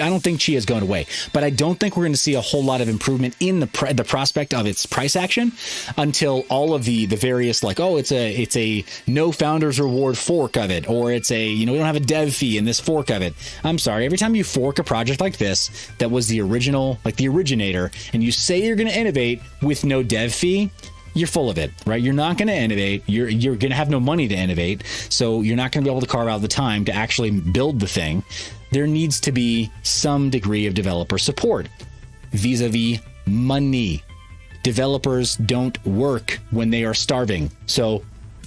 I don't think Chia is going away, but I don't think we're going to see a whole lot of improvement in the prospect of its price action until all of the various it's a no founders reward fork of it, or it's a we don't have a dev fee in this fork of it. I'm sorry, every time you fork a project like this that was the original, the originator, and you say you're going to innovate with no dev fee, you're full of it, right? You're not going to innovate. You're going to have no money to innovate, so you're not going to be able to carve out the time to actually build the thing. There needs to be some degree of developer support vis-a-vis money. Developers don't work when they are starving, so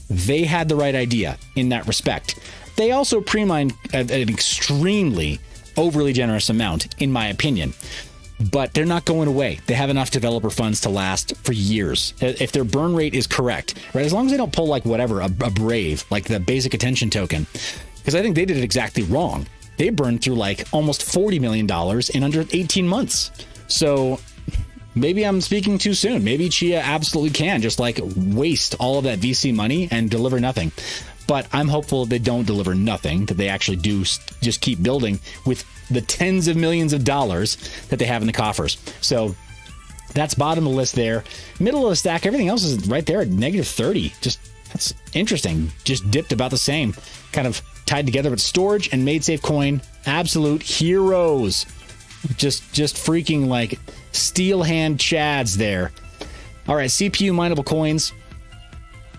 they had the right idea in that respect. They also pre-mined an extremely overly generous amount, in my opinion. But they're not going away. They have enough developer funds to last for years. If their burn rate is correct, right? As long as they don't pull a Brave, the basic attention token. Because I think they did it exactly wrong. They burned through almost $40 million in under 18 months. So maybe I'm speaking too soon. Maybe Chia absolutely can just waste all of that VC money and deliver nothing. But I'm hopeful they don't deliver nothing, that they actually do just keep building with the tens of millions of dollars that they have in the coffers. So that's bottom of the list there. Middle of the stack, everything else is right there at negative 30. That's interesting. Just dipped about the same. Kind of tied together with storage and MadeSafe coin. Absolute heroes. Just freaking steel hand chads there. All right, CPU mineable coins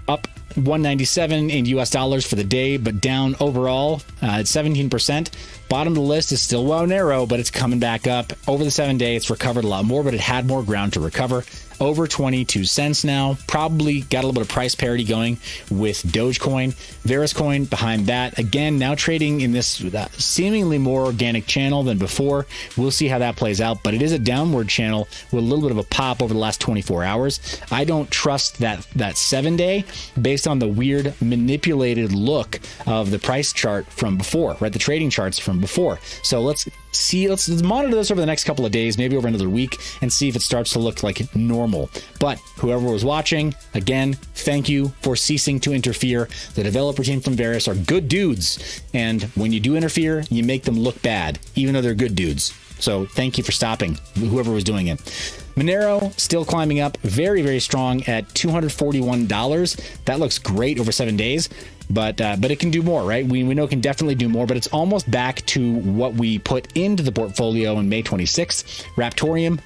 up 197 in US dollars for the day, but down overall at 17%. Bottom of the list is still well narrow, but it's coming back up. Over the 7 day, it's recovered a lot more, but it had more ground to recover. Over 22 cents now. Probably got a little bit of price parity going with Dogecoin. Veriscoin behind that. Again, now trading in this seemingly more organic channel than before. We'll see how that plays out, but it is a downward channel with a little bit of a pop over the last 24 hours. I don't trust that 7 day based on the weird manipulated look of the price chart from before, right? The trading charts from before. So let's monitor this over the next couple of days, maybe over another week, and see if it starts to look like normal. But whoever was watching, again, thank you for ceasing to interfere. The developer team from Varus are good dudes, and when you do interfere, you make them look bad, even though they're good dudes. So thank you for stopping, whoever was doing it. Monero still climbing up, very, very strong at $241. That looks great over 7 days, but it can do more, right? We know it can definitely do more, but it's almost back to what we put into the portfolio on May 26th. Raptorium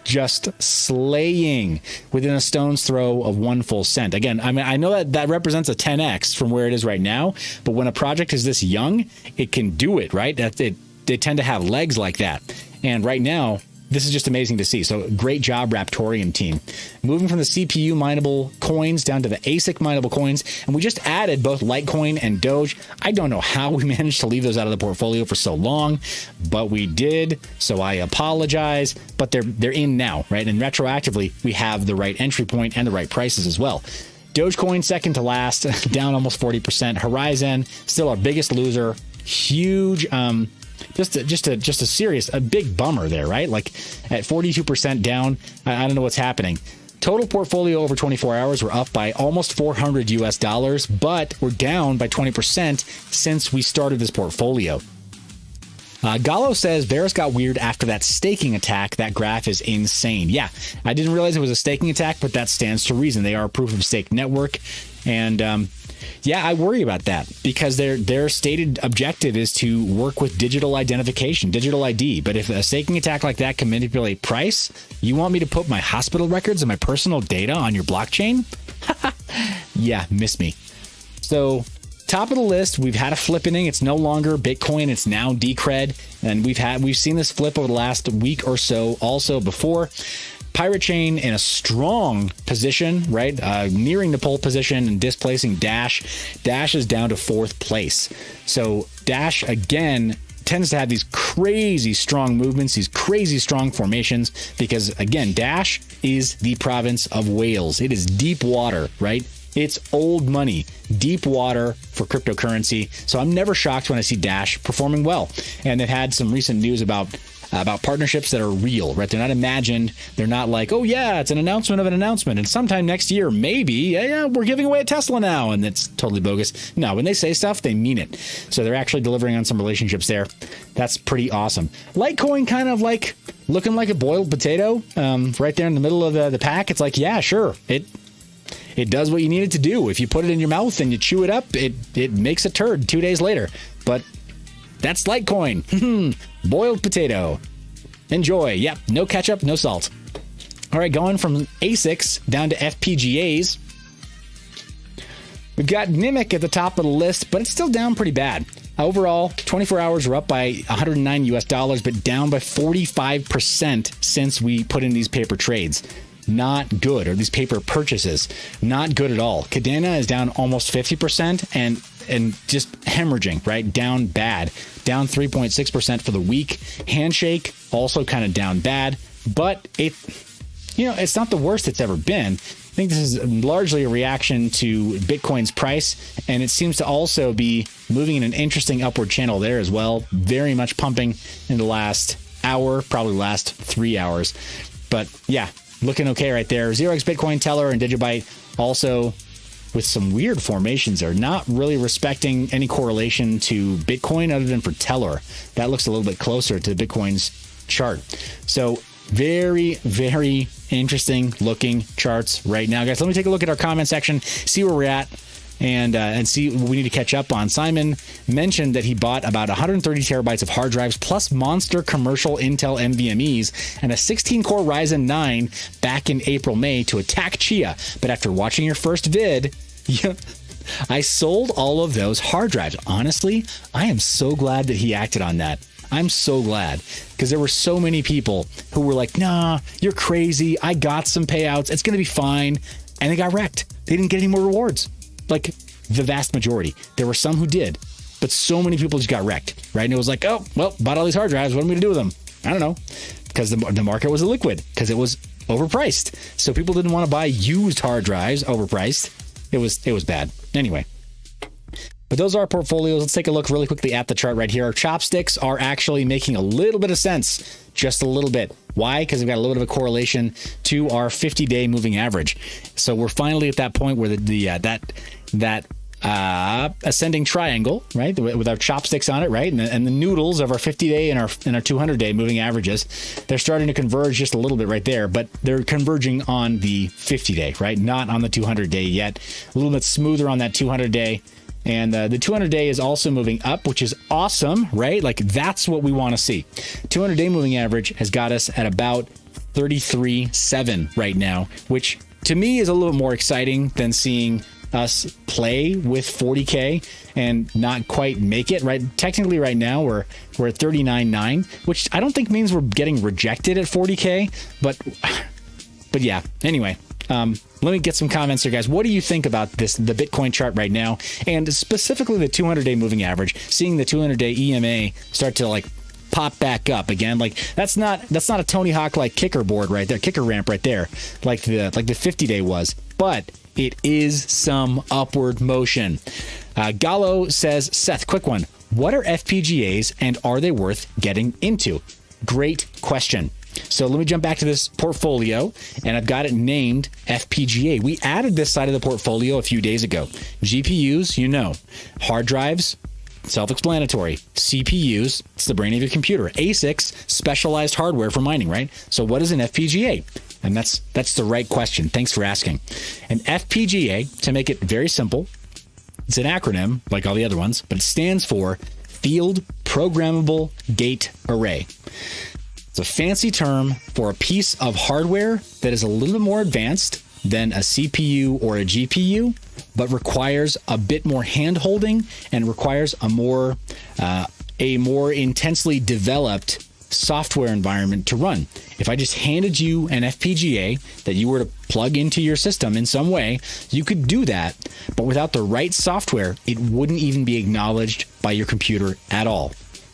just slaying within a stone's throw of 1 full cent. Again, I know that represents a 10x from where it is right now, but when a project is this young, it can do it, right? They tend to have legs like that. And right now, this is just amazing to see. So great job, Raptorium team. Moving from the CPU mineable coins down to the ASIC mineable coins. And we just added both Litecoin and Doge. I don't know how we managed to leave those out of the portfolio for so long, but we did. So I apologize, but they're in now, right? And retroactively, we have the right entry point and the right prices as well. Dogecoin second to last, down almost 40%. Horizon, still our biggest loser. Huge just a big bummer there, right? Like at 42% down, I don't know what's happening. Total portfolio over 24 hours, we're up by almost $400 US, but we're down by 20% since we started this portfolio. Gallo says Varus got weird after that staking attack. That graph is insane. Yeah, I didn't realize it was a staking attack, but that stands to reason. They are a proof of stake network. And yeah, I worry about that because their stated objective is to work with digital identification, digital ID. But if a staking attack like that can manipulate price, you want me to put my hospital records and my personal data on your blockchain? Yeah, miss me. So top of the list, we've had a flippening. It's no longer Bitcoin. It's now Decred. And we've seen this flip over the last week or so also before. Pirate Chain in a strong position, right? Nearing the pole position and displacing Dash. Dash is down to 4th place. So Dash, again, tends to have these crazy strong movements, these crazy strong formations, because, again, Dash is the province of whales. It is deep water, right? It's old money, deep water for cryptocurrency. So I'm never shocked when I see Dash performing well. And they've had some recent news about partnerships that are real, right? They're not imagined. They're not like, oh yeah, it's an announcement of an announcement. And sometime next year, maybe, yeah, we're giving away a Tesla now. And it's totally bogus. No, when they say stuff, they mean it. So they're actually delivering on some relationships there. That's pretty awesome. Litecoin kind of like looking like a boiled potato right there in the middle of the pack. It's like, yeah, sure. It does what you need it to do. If you put it in your mouth and you chew it up, it makes a turd 2 days later. But that's Litecoin. Boiled potato. Enjoy. Yep. No ketchup, no salt. All right, going from ASICs down to FPGAs. We've got Nimic at the top of the list, but it's still down pretty bad. Overall, 24 hours were up by $109, but down by 45% since we put in these paper trades. Not good, or these paper purchases. Not good at all. Cadena is down almost 50% and just hemorrhaging, right? Down bad. Down 3.6% for the week. Handshake also kind of down bad, but it's not the worst it's ever been. I think this is largely a reaction to Bitcoin's price, and it seems to also be moving in an interesting upward channel there as well. Very much pumping in the last hour, probably last 3 hours. But yeah, looking okay right there. 0x Bitcoin, Teller, and Digibyte also with some weird formations are not really respecting any correlation to Bitcoin other than for Teller. That looks a little bit closer to Bitcoin's chart. So very, very interesting looking charts right now. Guys, let me take a look at our comment section, see where we're at, and see what we need to catch up on. Simon mentioned that he bought about 130 terabytes of hard drives plus monster commercial Intel NVMEs and a 16-core Ryzen 9 back in April-May to attack Chia. But after watching your first vid, I sold all of those hard drives. Honestly, I am so glad that he acted on that. I'm so glad, because there were so many people who were like, nah, you're crazy. I got some payouts. It's going to be fine. And they got wrecked. They didn't get any more rewards. Like the vast majority. There were some who did, but so many people just got wrecked, right? And it was like, oh, well, bought all these hard drives. What am I going to do with them? I don't know. Because the market was illiquid, because it was overpriced. So people didn't want to buy used hard drives overpriced. It was bad. Anyway. But those are our portfolios. Let's take a look really quickly at the chart right here. Our chopsticks are actually making a little bit of sense, just a little bit. Why? Because we've got a little bit of a correlation to our 50-day moving average. So we're finally at that point where that ascending triangle, right, with our chopsticks on it, right, and the noodles of our 50-day and our 200-day moving averages, they're starting to converge just a little bit right there, but they're converging on the 50-day, right, not on the 200-day yet. A little bit smoother on that 200-day. And the 200-day is also moving up, which is awesome, right? Like, that's what we want to see. 200-day moving average has got us at about 33.7 right now, which to me is a little more exciting than seeing us play with 40K and not quite make it, right? Technically right now we're at 39.9, which I don't think means we're getting rejected at 40K, but yeah, anyway. Let me get some comments here, guys. What do you think about the Bitcoin chart right now, and specifically the 200-day moving average? Seeing the 200-day EMA start to like pop back up again, like that's not a Tony Hawk like kicker board right there, kicker ramp right there, like the 50-day was, but it is some upward motion. Gallo says, Seth, quick one. What are FPGAs and are they worth getting into? Great question. So let me jump back to this portfolio, and I've got it named FPGA. We added this side of the portfolio a few days ago. GPUs, you know. Hard drives, self-explanatory. CPUs, it's the brain of your computer. ASICs, specialized hardware for mining, right? So what is an FPGA? And that's the right question. Thanks for asking. An FPGA, to make it very simple, it's an acronym like all the other ones, but it stands for Field Programmable Gate Array. It's a fancy term for a piece of hardware that is a little bit more advanced than a CPU or a GPU, but requires a bit more hand-holding and requires a more intensely developed software environment to run. If I just handed you an FPGA that you were to plug into your system in some way, you could do that, but without the right software, it wouldn't even be acknowledged by your computer at all.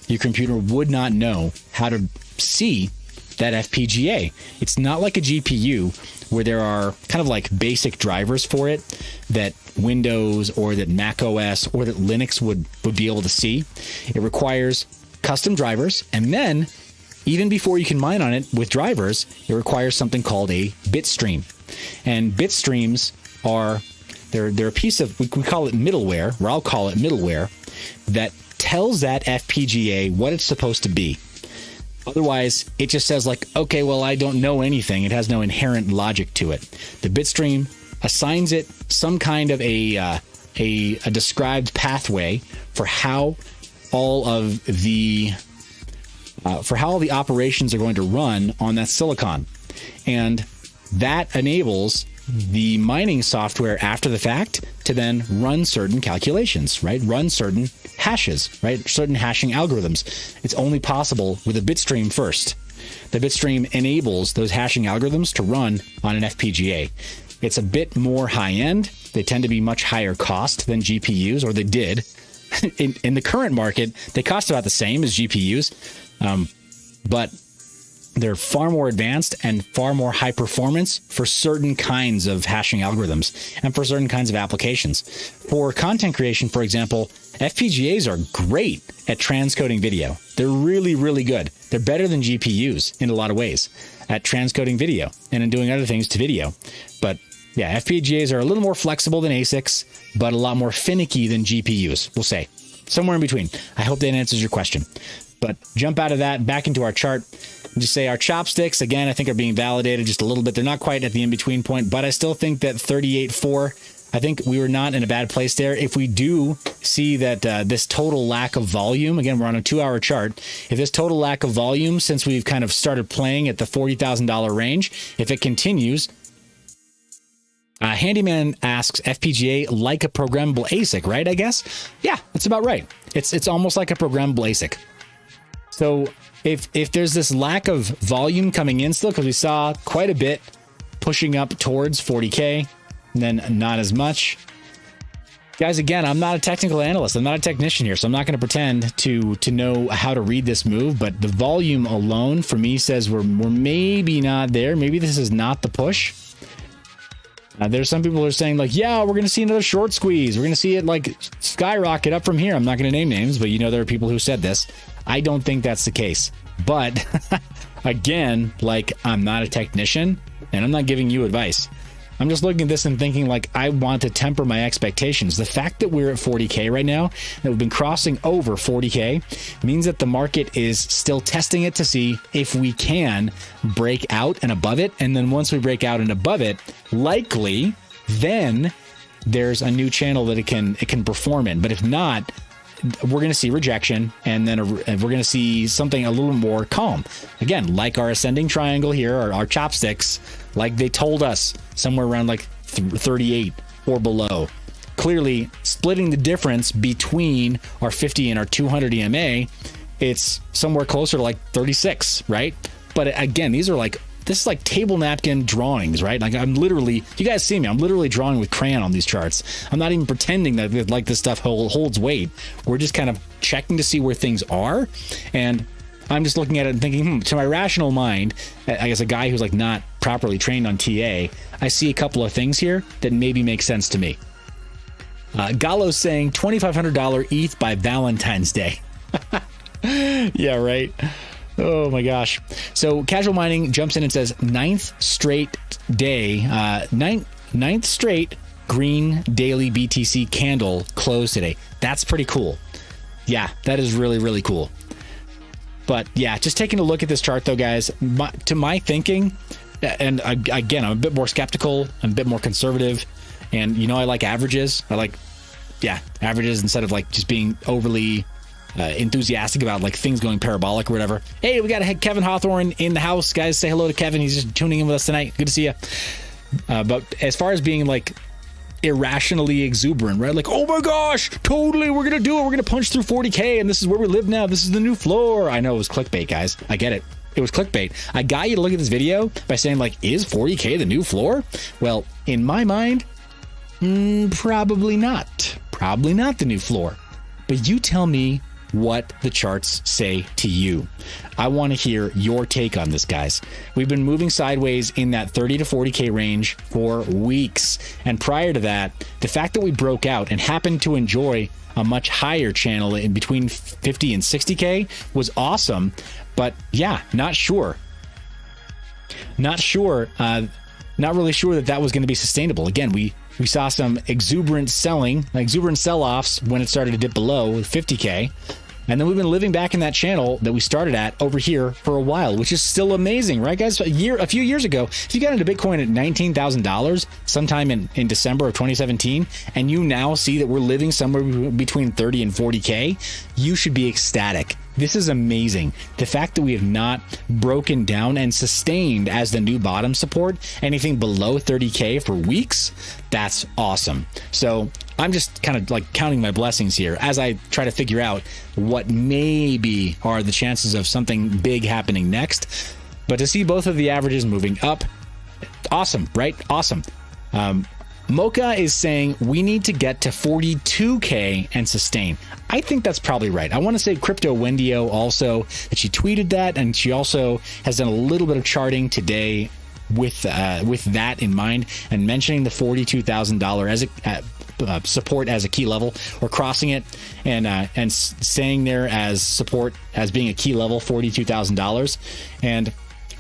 Your computer would not know how to see that FPGA. It's not like a GPU where there are kind of like basic drivers for it that Windows or that Mac OS or that Linux would be able to see. It requires custom drivers, and then even before you can mine on it with drivers, it requires something called a bit stream. And bit streams are they're a piece of, we call it middleware, or I'll call it middleware, that tells that FPGA what it's supposed to be. Otherwise, it just says like, okay, well, I don't know anything. It has no inherent logic to it. The bitstream assigns it some kind of a described pathway for how all of the operations are going to run on that silicon, and that enables the mining software after the fact to then run certain calculations, right? Run certain hashes, right? Certain hashing algorithms. It's only possible with a bitstream first. The bitstream enables those hashing algorithms to run on an FPGA. It's a bit more high-end. They tend to be much higher cost than GPUs, or they did. In the current market, they cost about the same as GPUs, but they're far more advanced and far more high performance for certain kinds of hashing algorithms and for certain kinds of applications. For content creation, for example, FPGAs are great at transcoding video. They're really, really good. They're better than GPUs in a lot of ways at transcoding video and in doing other things to video. But yeah, FPGAs are a little more flexible than ASICs, but a lot more finicky than GPUs, we'll say. Somewhere in between. I hope that answers your question. But jump out of that, back into our chart. Just say our chopsticks, again, I think are being validated just a little bit. They're not quite at the in-between point, but I still think that 38.4, I think we were not in a bad place there. If we do see that this total lack of volume, again, we're on a 2-hour chart. If this total lack of volume, since we've kind of started playing at the $40,000 range, if it continues, Handyman asks, FPGA like a programmable ASIC, right, I guess? Yeah, that's about right. It's almost like a programmable ASIC. So if there's this lack of volume coming in still, because we saw quite a bit pushing up towards 40K, and then not as much. Guys, again, I'm not a technical analyst. I'm not a technician here, so I'm not going to pretend to know how to read this move, but the volume alone for me says we're maybe not there. Maybe this is not the push. There's some people who are saying like, yeah, we're going to see another short squeeze. We're going to see it like skyrocket up from here. I'm not going to name names, but you know, there are people who said this. I don't think that's the case. But again, like, I'm not a technician and I'm not giving you advice. I'm just looking at this and thinking like, I want to temper my expectations. The fact that we're at 40K right now, that we've been crossing over 40K, means that the market is still testing it to see if we can break out and above it. And then once we break out and above it, likely then there's a new channel that it can perform in. But if not, we're going to see rejection, and then we're going to see something a little more calm. Again, like our ascending triangle here, or our chopsticks, like they told us, somewhere around like 38 or below. Clearly, splitting the difference between our 50 and our 200 EMA, it's somewhere closer to like 36, right? But again, this is like table napkin drawings, right? Like I'm literally, you guys see me, I'm literally drawing with crayon on these charts. I'm not even pretending that like this stuff holds weight. We're just kind of checking to see where things are. And I'm just looking at it and thinking, to my rational mind, I guess a guy who's like not properly trained on TA, I see a couple of things here that maybe make sense to me. Gallo's saying $2,500 ETH by Valentine's Day. Yeah, right. Oh my gosh. So Casual Mining jumps in and says ninth straight green daily BTC candle closed today. That's pretty cool. Yeah, that is really, really cool. But yeah, just taking a look at this chart though, guys, to my thinking, and again, I'm a bit more skeptical, I'm a bit more conservative, and I like averages. I like, averages instead of like just being overly enthusiastic about like things going parabolic or whatever. Hey, we got Kevin Hawthorne in the house, guys. Say hello to Kevin. He's just tuning in with us tonight. Good to see you. But as far as being like irrationally exuberant, right? Like, oh my gosh, totally, we're gonna do it. We're gonna punch through 40K, and this is where we live now. This is the new floor. I know it was clickbait, guys. I get it. It was clickbait. I got you to look at this video by saying like, is 40K the new floor? Well, in my mind, probably not. Probably not the new floor. But you tell me what the charts say to you. I want to hear your take on this, guys. We've been moving sideways in that 30 to 40K range for weeks. And prior to that, the fact that we broke out and happened to enjoy a much higher channel in between 50 and 60K was awesome. But yeah, not sure. Not really sure that was going to be sustainable. Again, we saw some exuberant sell-offs when it started to dip below 50K. And then we've been living back in that channel that we started at over here for a while, which is still amazing, right, guys? A few years ago, if you got into Bitcoin at $19,000 sometime in December of 2017, and you now see that we're living somewhere between 30 and 40K, you should be ecstatic. This is amazing. The fact that we have not broken down and sustained as the new bottom support anything below 30K for weeks, that's awesome. So I'm just kind of like counting my blessings here as I try to figure out what maybe are the chances of something big happening next. But to see both of the averages moving up, awesome, right? Awesome. Mocha is saying we need to get to 42K and sustain. I think that's probably right. I want to say Crypto Wendio also, that she tweeted that, and she also has done a little bit of charting today with that in mind, and mentioning the $42,000 as a support as a key level, or crossing it and saying there as support as being a key level, $42,000. And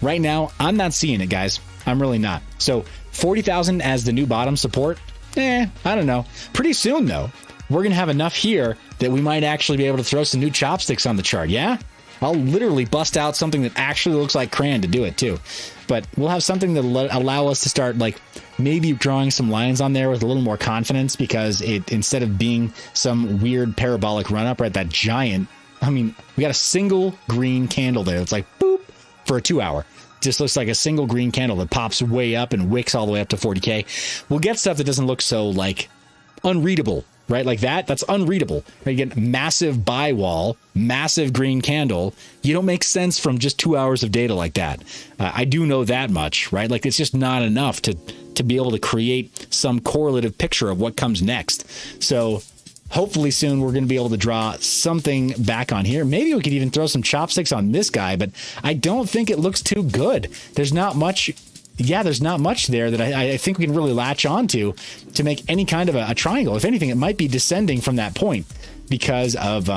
right now, I'm not seeing it, guys. I'm really not. So 40,000 as the new bottom support? I don't know. Pretty soon, though, we're going to have enough here that we might actually be able to throw some new chopsticks on the chart, yeah? I'll literally bust out something that actually looks like crayon to do it, too. But we'll have something that will allow us to start, like, maybe drawing some lines on there with a little more confidence, because it, instead of being some weird parabolic run-up, right, that giant, I mean, we got a single green candle there. It's like, boop, for a 2-hour. Just looks like a single green candle that pops way up and wicks all the way up to 40K. We'll get stuff that doesn't look so like unreadable, right? Like that's unreadable. Right? You get massive buy wall, massive green candle. You don't make sense from just 2 hours of data like that. I do know that much, right? Like it's just not enough to be able to create some correlative picture of what comes next. So hopefully soon we're going to be able to draw something back on here. Maybe we could even throw some chopsticks on this guy, but I don't think it looks too good. There's not much. Yeah, there's not much there that I think we can really latch onto to make any kind of a triangle. If anything, it might be descending from that point because of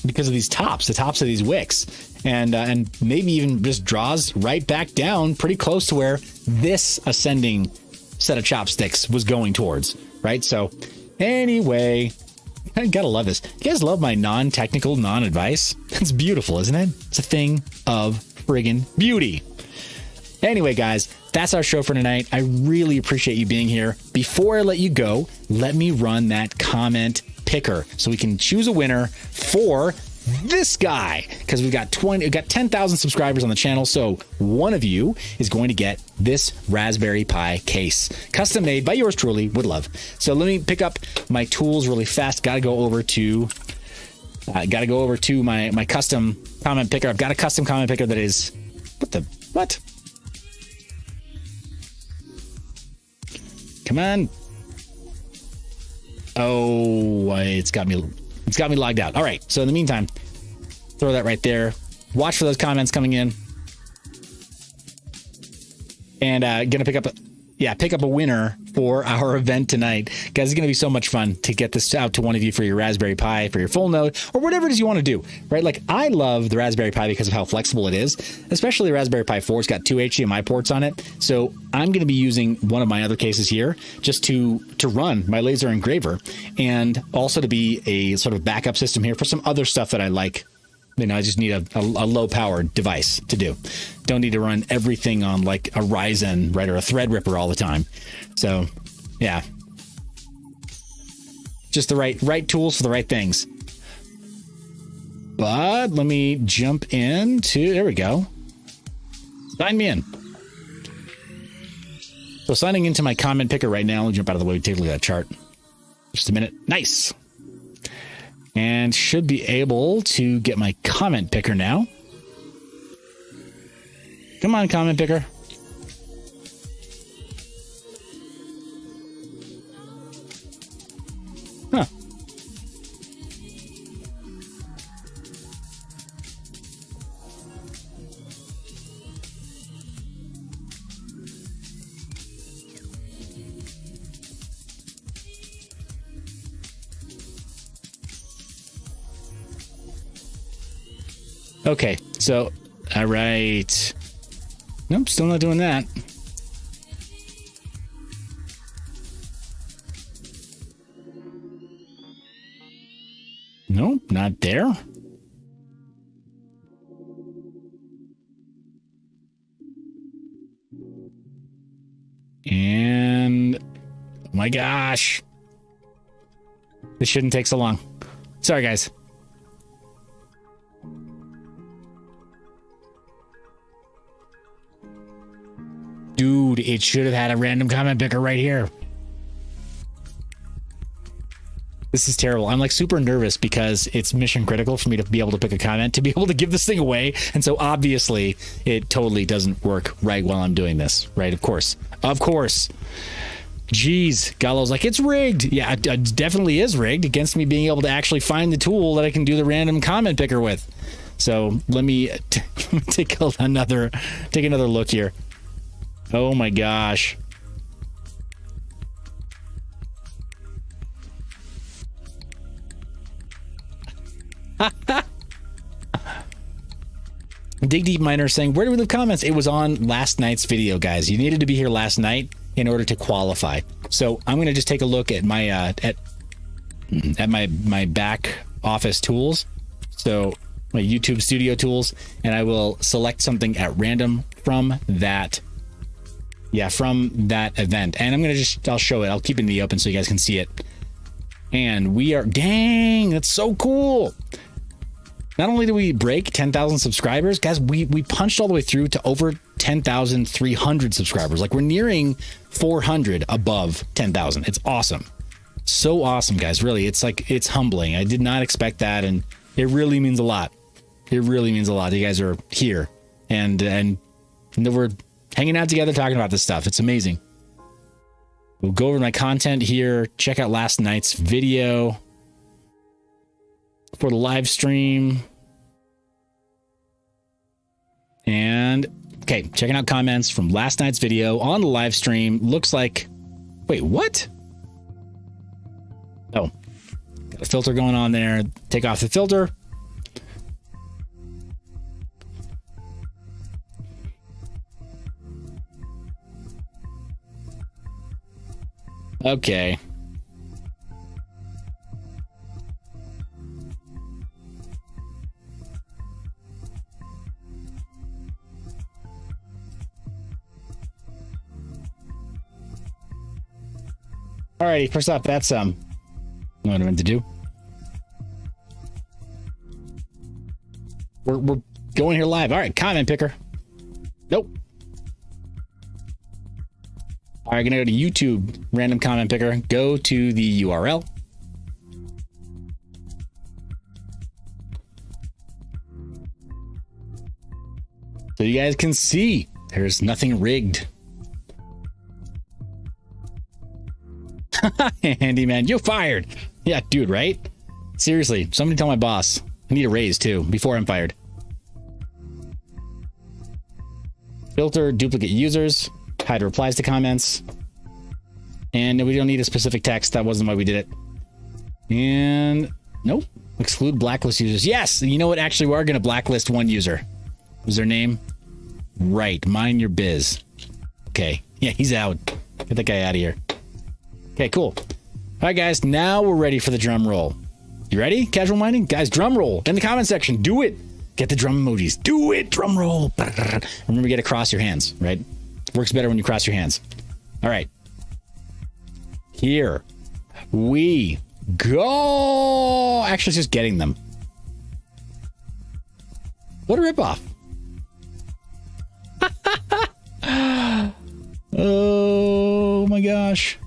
these tops, the tops of these wicks, and maybe even just draws right back down pretty close to where this ascending set of chopsticks was going towards, right? So anyway, I gotta love this. You guys love my non-technical, non-advice? It's beautiful, isn't it? It's a thing of friggin' beauty. Anyway, guys, that's our show for tonight. I really appreciate you being here. Before I let you go, let me run that comment picker so we can choose a winner for this guy, because we've got 10,000 subscribers on the channel. So one of you is going to get this Raspberry Pi case, custom made by yours truly. Would love. So let me pick up my tools really fast. Got to go over to my custom comment picker. I've got a custom comment picker that is what? Come on. Oh, it's got me logged out. All right. So in the meantime, throw that right there. Watch for those comments coming in. And gonna pick up a winner for our event tonight. Guys, it's going to be so much fun to get this out to one of you for your Raspberry Pi, for your full node, or whatever it is you want to do, right? Like, I love the Raspberry Pi because of how flexible it is, especially the Raspberry Pi 4. It's got 2 HDMI ports on it. So I'm going to be using one of my other cases here just to run my laser engraver, and also to be a sort of backup system here for some other stuff that I like. You know, I just need a low powered device to do. Don't need to run everything on like a Ryzen, right, or a Threadripper all the time. So, yeah, just the right tools for the right things. But let me jump into, there we go. Sign me in. So signing into my comment picker right now. I'll jump out of the way and take a look at that chart. Just a minute. Nice. And should be able to get my comment picker now. Come on, comment picker. Huh. Okay, so, all right. Nope, still not doing that. Nope, not there. And, oh my gosh. This shouldn't take so long. Sorry, guys. Dude, it should have had a random comment picker right here. This is terrible. I'm like super nervous because it's mission critical for me to be able to pick a comment, to be able to give this thing away. And so obviously it totally doesn't work right while I'm doing this, right? Of course. Of course. Jeez. Gallo's like, it's rigged. Yeah, it definitely is rigged against me being able to actually find the tool that I can do the random comment picker with. So let me take another look here. Oh my gosh. Dig Deep Miner saying, where do we leave comments? It was on last night's video, guys. You needed to be here last night in order to qualify. So I'm going to just take a look at my at my back office tools. So my YouTube studio tools, and I will select something at random from that. Yeah, from that event. And I'm going to I'll show it. I'll keep it in the open so you guys can see it. And we are, dang, that's so cool. Not only do we break 10,000 subscribers, guys, we punched all the way through to over 10,300 subscribers. Like, we're nearing 400 above 10,000. It's awesome. So awesome, guys. Really, it's like, it's humbling. I did not expect that. And it really means a lot. It really means a lot. You guys are here and we're hanging out together talking about this stuff. It's amazing. We'll go over my content here. Check out last night's video for the live stream. And, okay, checking out comments from last night's video on the live stream. Looks like, wait, what? Oh, got a filter going on there. Take off the filter. Okay. Alrighty, first off, that's what I meant to do. We're going here live. All right, comment picker. Nope. All right, gonna go to YouTube, random comment picker. Go to the URL. So you guys can see there's nothing rigged. Handyman, you're fired. Yeah, dude, right? Seriously, somebody tell my boss. I need a raise too before I'm fired. Filter duplicate users. Hide replies to comments. And we don't need a specific text. That wasn't why we did it. And nope. Exclude blacklist users. Yes. You know what? Actually, we are going to blacklist one user. What was their name? Right. mineyourbiz. Okay. Yeah, he's out. Get that guy out of here. Okay, cool. All right, guys. Now we're ready for the drum roll. You ready? Casual mining? Guys, drum roll in the comment section. Do it. Get the drum emojis. Do it. Drum roll. Remember, get to cross your hands, right? Works better when you cross your hands. All right. Here we go. Actually, it's just getting them. What a ripoff. Oh my gosh.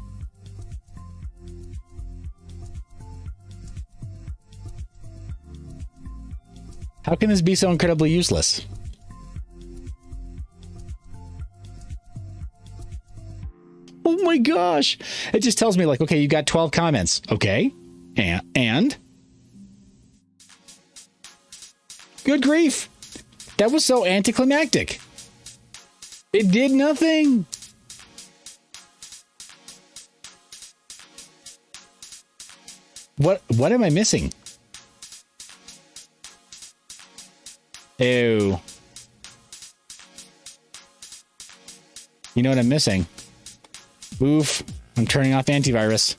How can this be so incredibly useless? Oh my gosh. It just tells me like, okay, you got 12 comments. Okay. And? Good grief. That was so anticlimactic. It did nothing. What am I missing? Ew. You know what I'm missing? Oof. I'm turning off antivirus.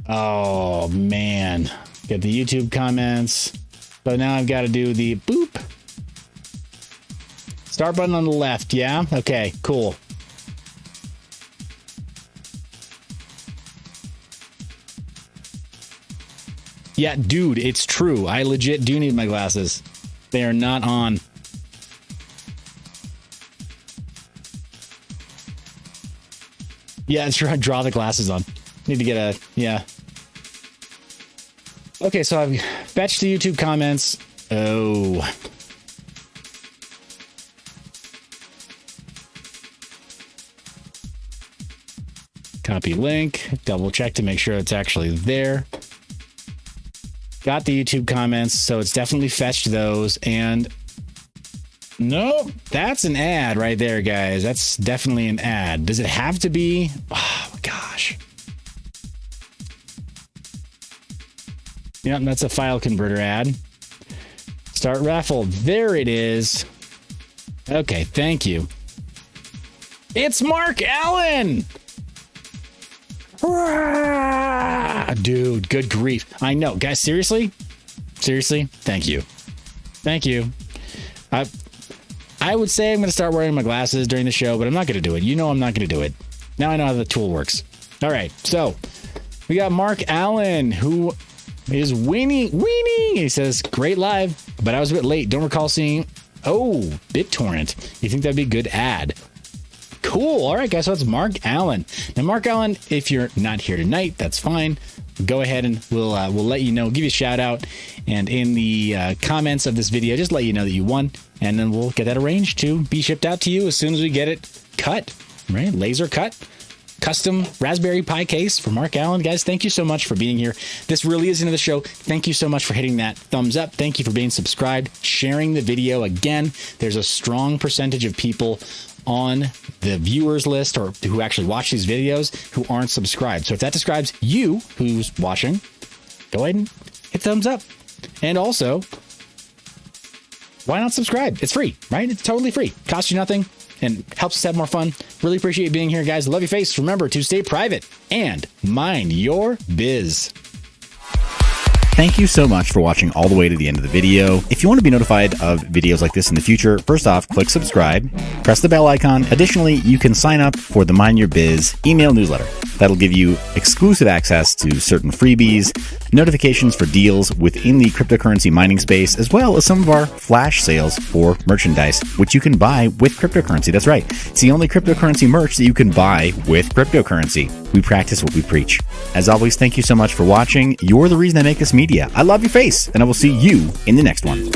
Oh, man. Get the YouTube comments. So now I've got to do the boop. Start button on the left, yeah? Okay, cool. Yeah, dude, it's true. I legit do need my glasses. They are not on. Yeah, it's true. I draw the glasses on. Need to get a, yeah. Okay, so I've fetched the YouTube comments. Oh. Copy link. Double check to make sure it's actually there. Got the YouTube comments, so it's definitely fetched those. And nope, that's an ad right there, guys. That's definitely an ad. Does it have to be? Oh my gosh. Yep, that's a file converter ad. Start raffle. There it is. Okay, thank you. It's Mark Allen. Dude, good grief. I know, guys, seriously, thank you. I would say I'm going to start wearing my glasses during the show, but I'm not going to do it. You know I'm not going to do it. Now I know how the tool works. All right, so we got Mark Allen, who is winning. He says, great live, but I was a bit late. Don't recall seeing, BitTorrent. You think that'd be a good ad? Cool. All right, guys. So it's Mark Allen. Now, Mark Allen, if you're not here tonight, that's fine. Go ahead and we'll let you know, give you a shout out. And in the comments of this video, just let you know that you won. And then we'll get that arranged to be shipped out to you as soon as we get it cut, right? Laser cut. Custom Raspberry Pi case for Mark Allen. Guys, thank you so much for being here. This really is the end of the show. Thank you so much for hitting that thumbs up. Thank you for being subscribed, sharing the video. Again, there's a strong percentage of people on the viewers list or who actually watch these videos who aren't subscribed. So if that describes you who's watching, go ahead and hit thumbs up. And also, why not subscribe? It's free, right? It's totally free. Costs you nothing and helps us have more fun. Really appreciate you being here, guys. Love your face. Remember to stay private and mind your biz. Thank you so much for watching all the way to the end of the video. If you want to be notified of videos like this in the future, first off, click subscribe, press the bell icon. Additionally, you can sign up for the Mind Your Biz email newsletter. That'll give you exclusive access to certain freebies, notifications for deals within the cryptocurrency mining space, as well as some of our flash sales for merchandise, which you can buy with cryptocurrency. That's right. It's the only cryptocurrency merch that you can buy with cryptocurrency. We practice what we preach. As always, thank you so much for watching. You're the reason I make this media. I love your face, and I will see you in the next one.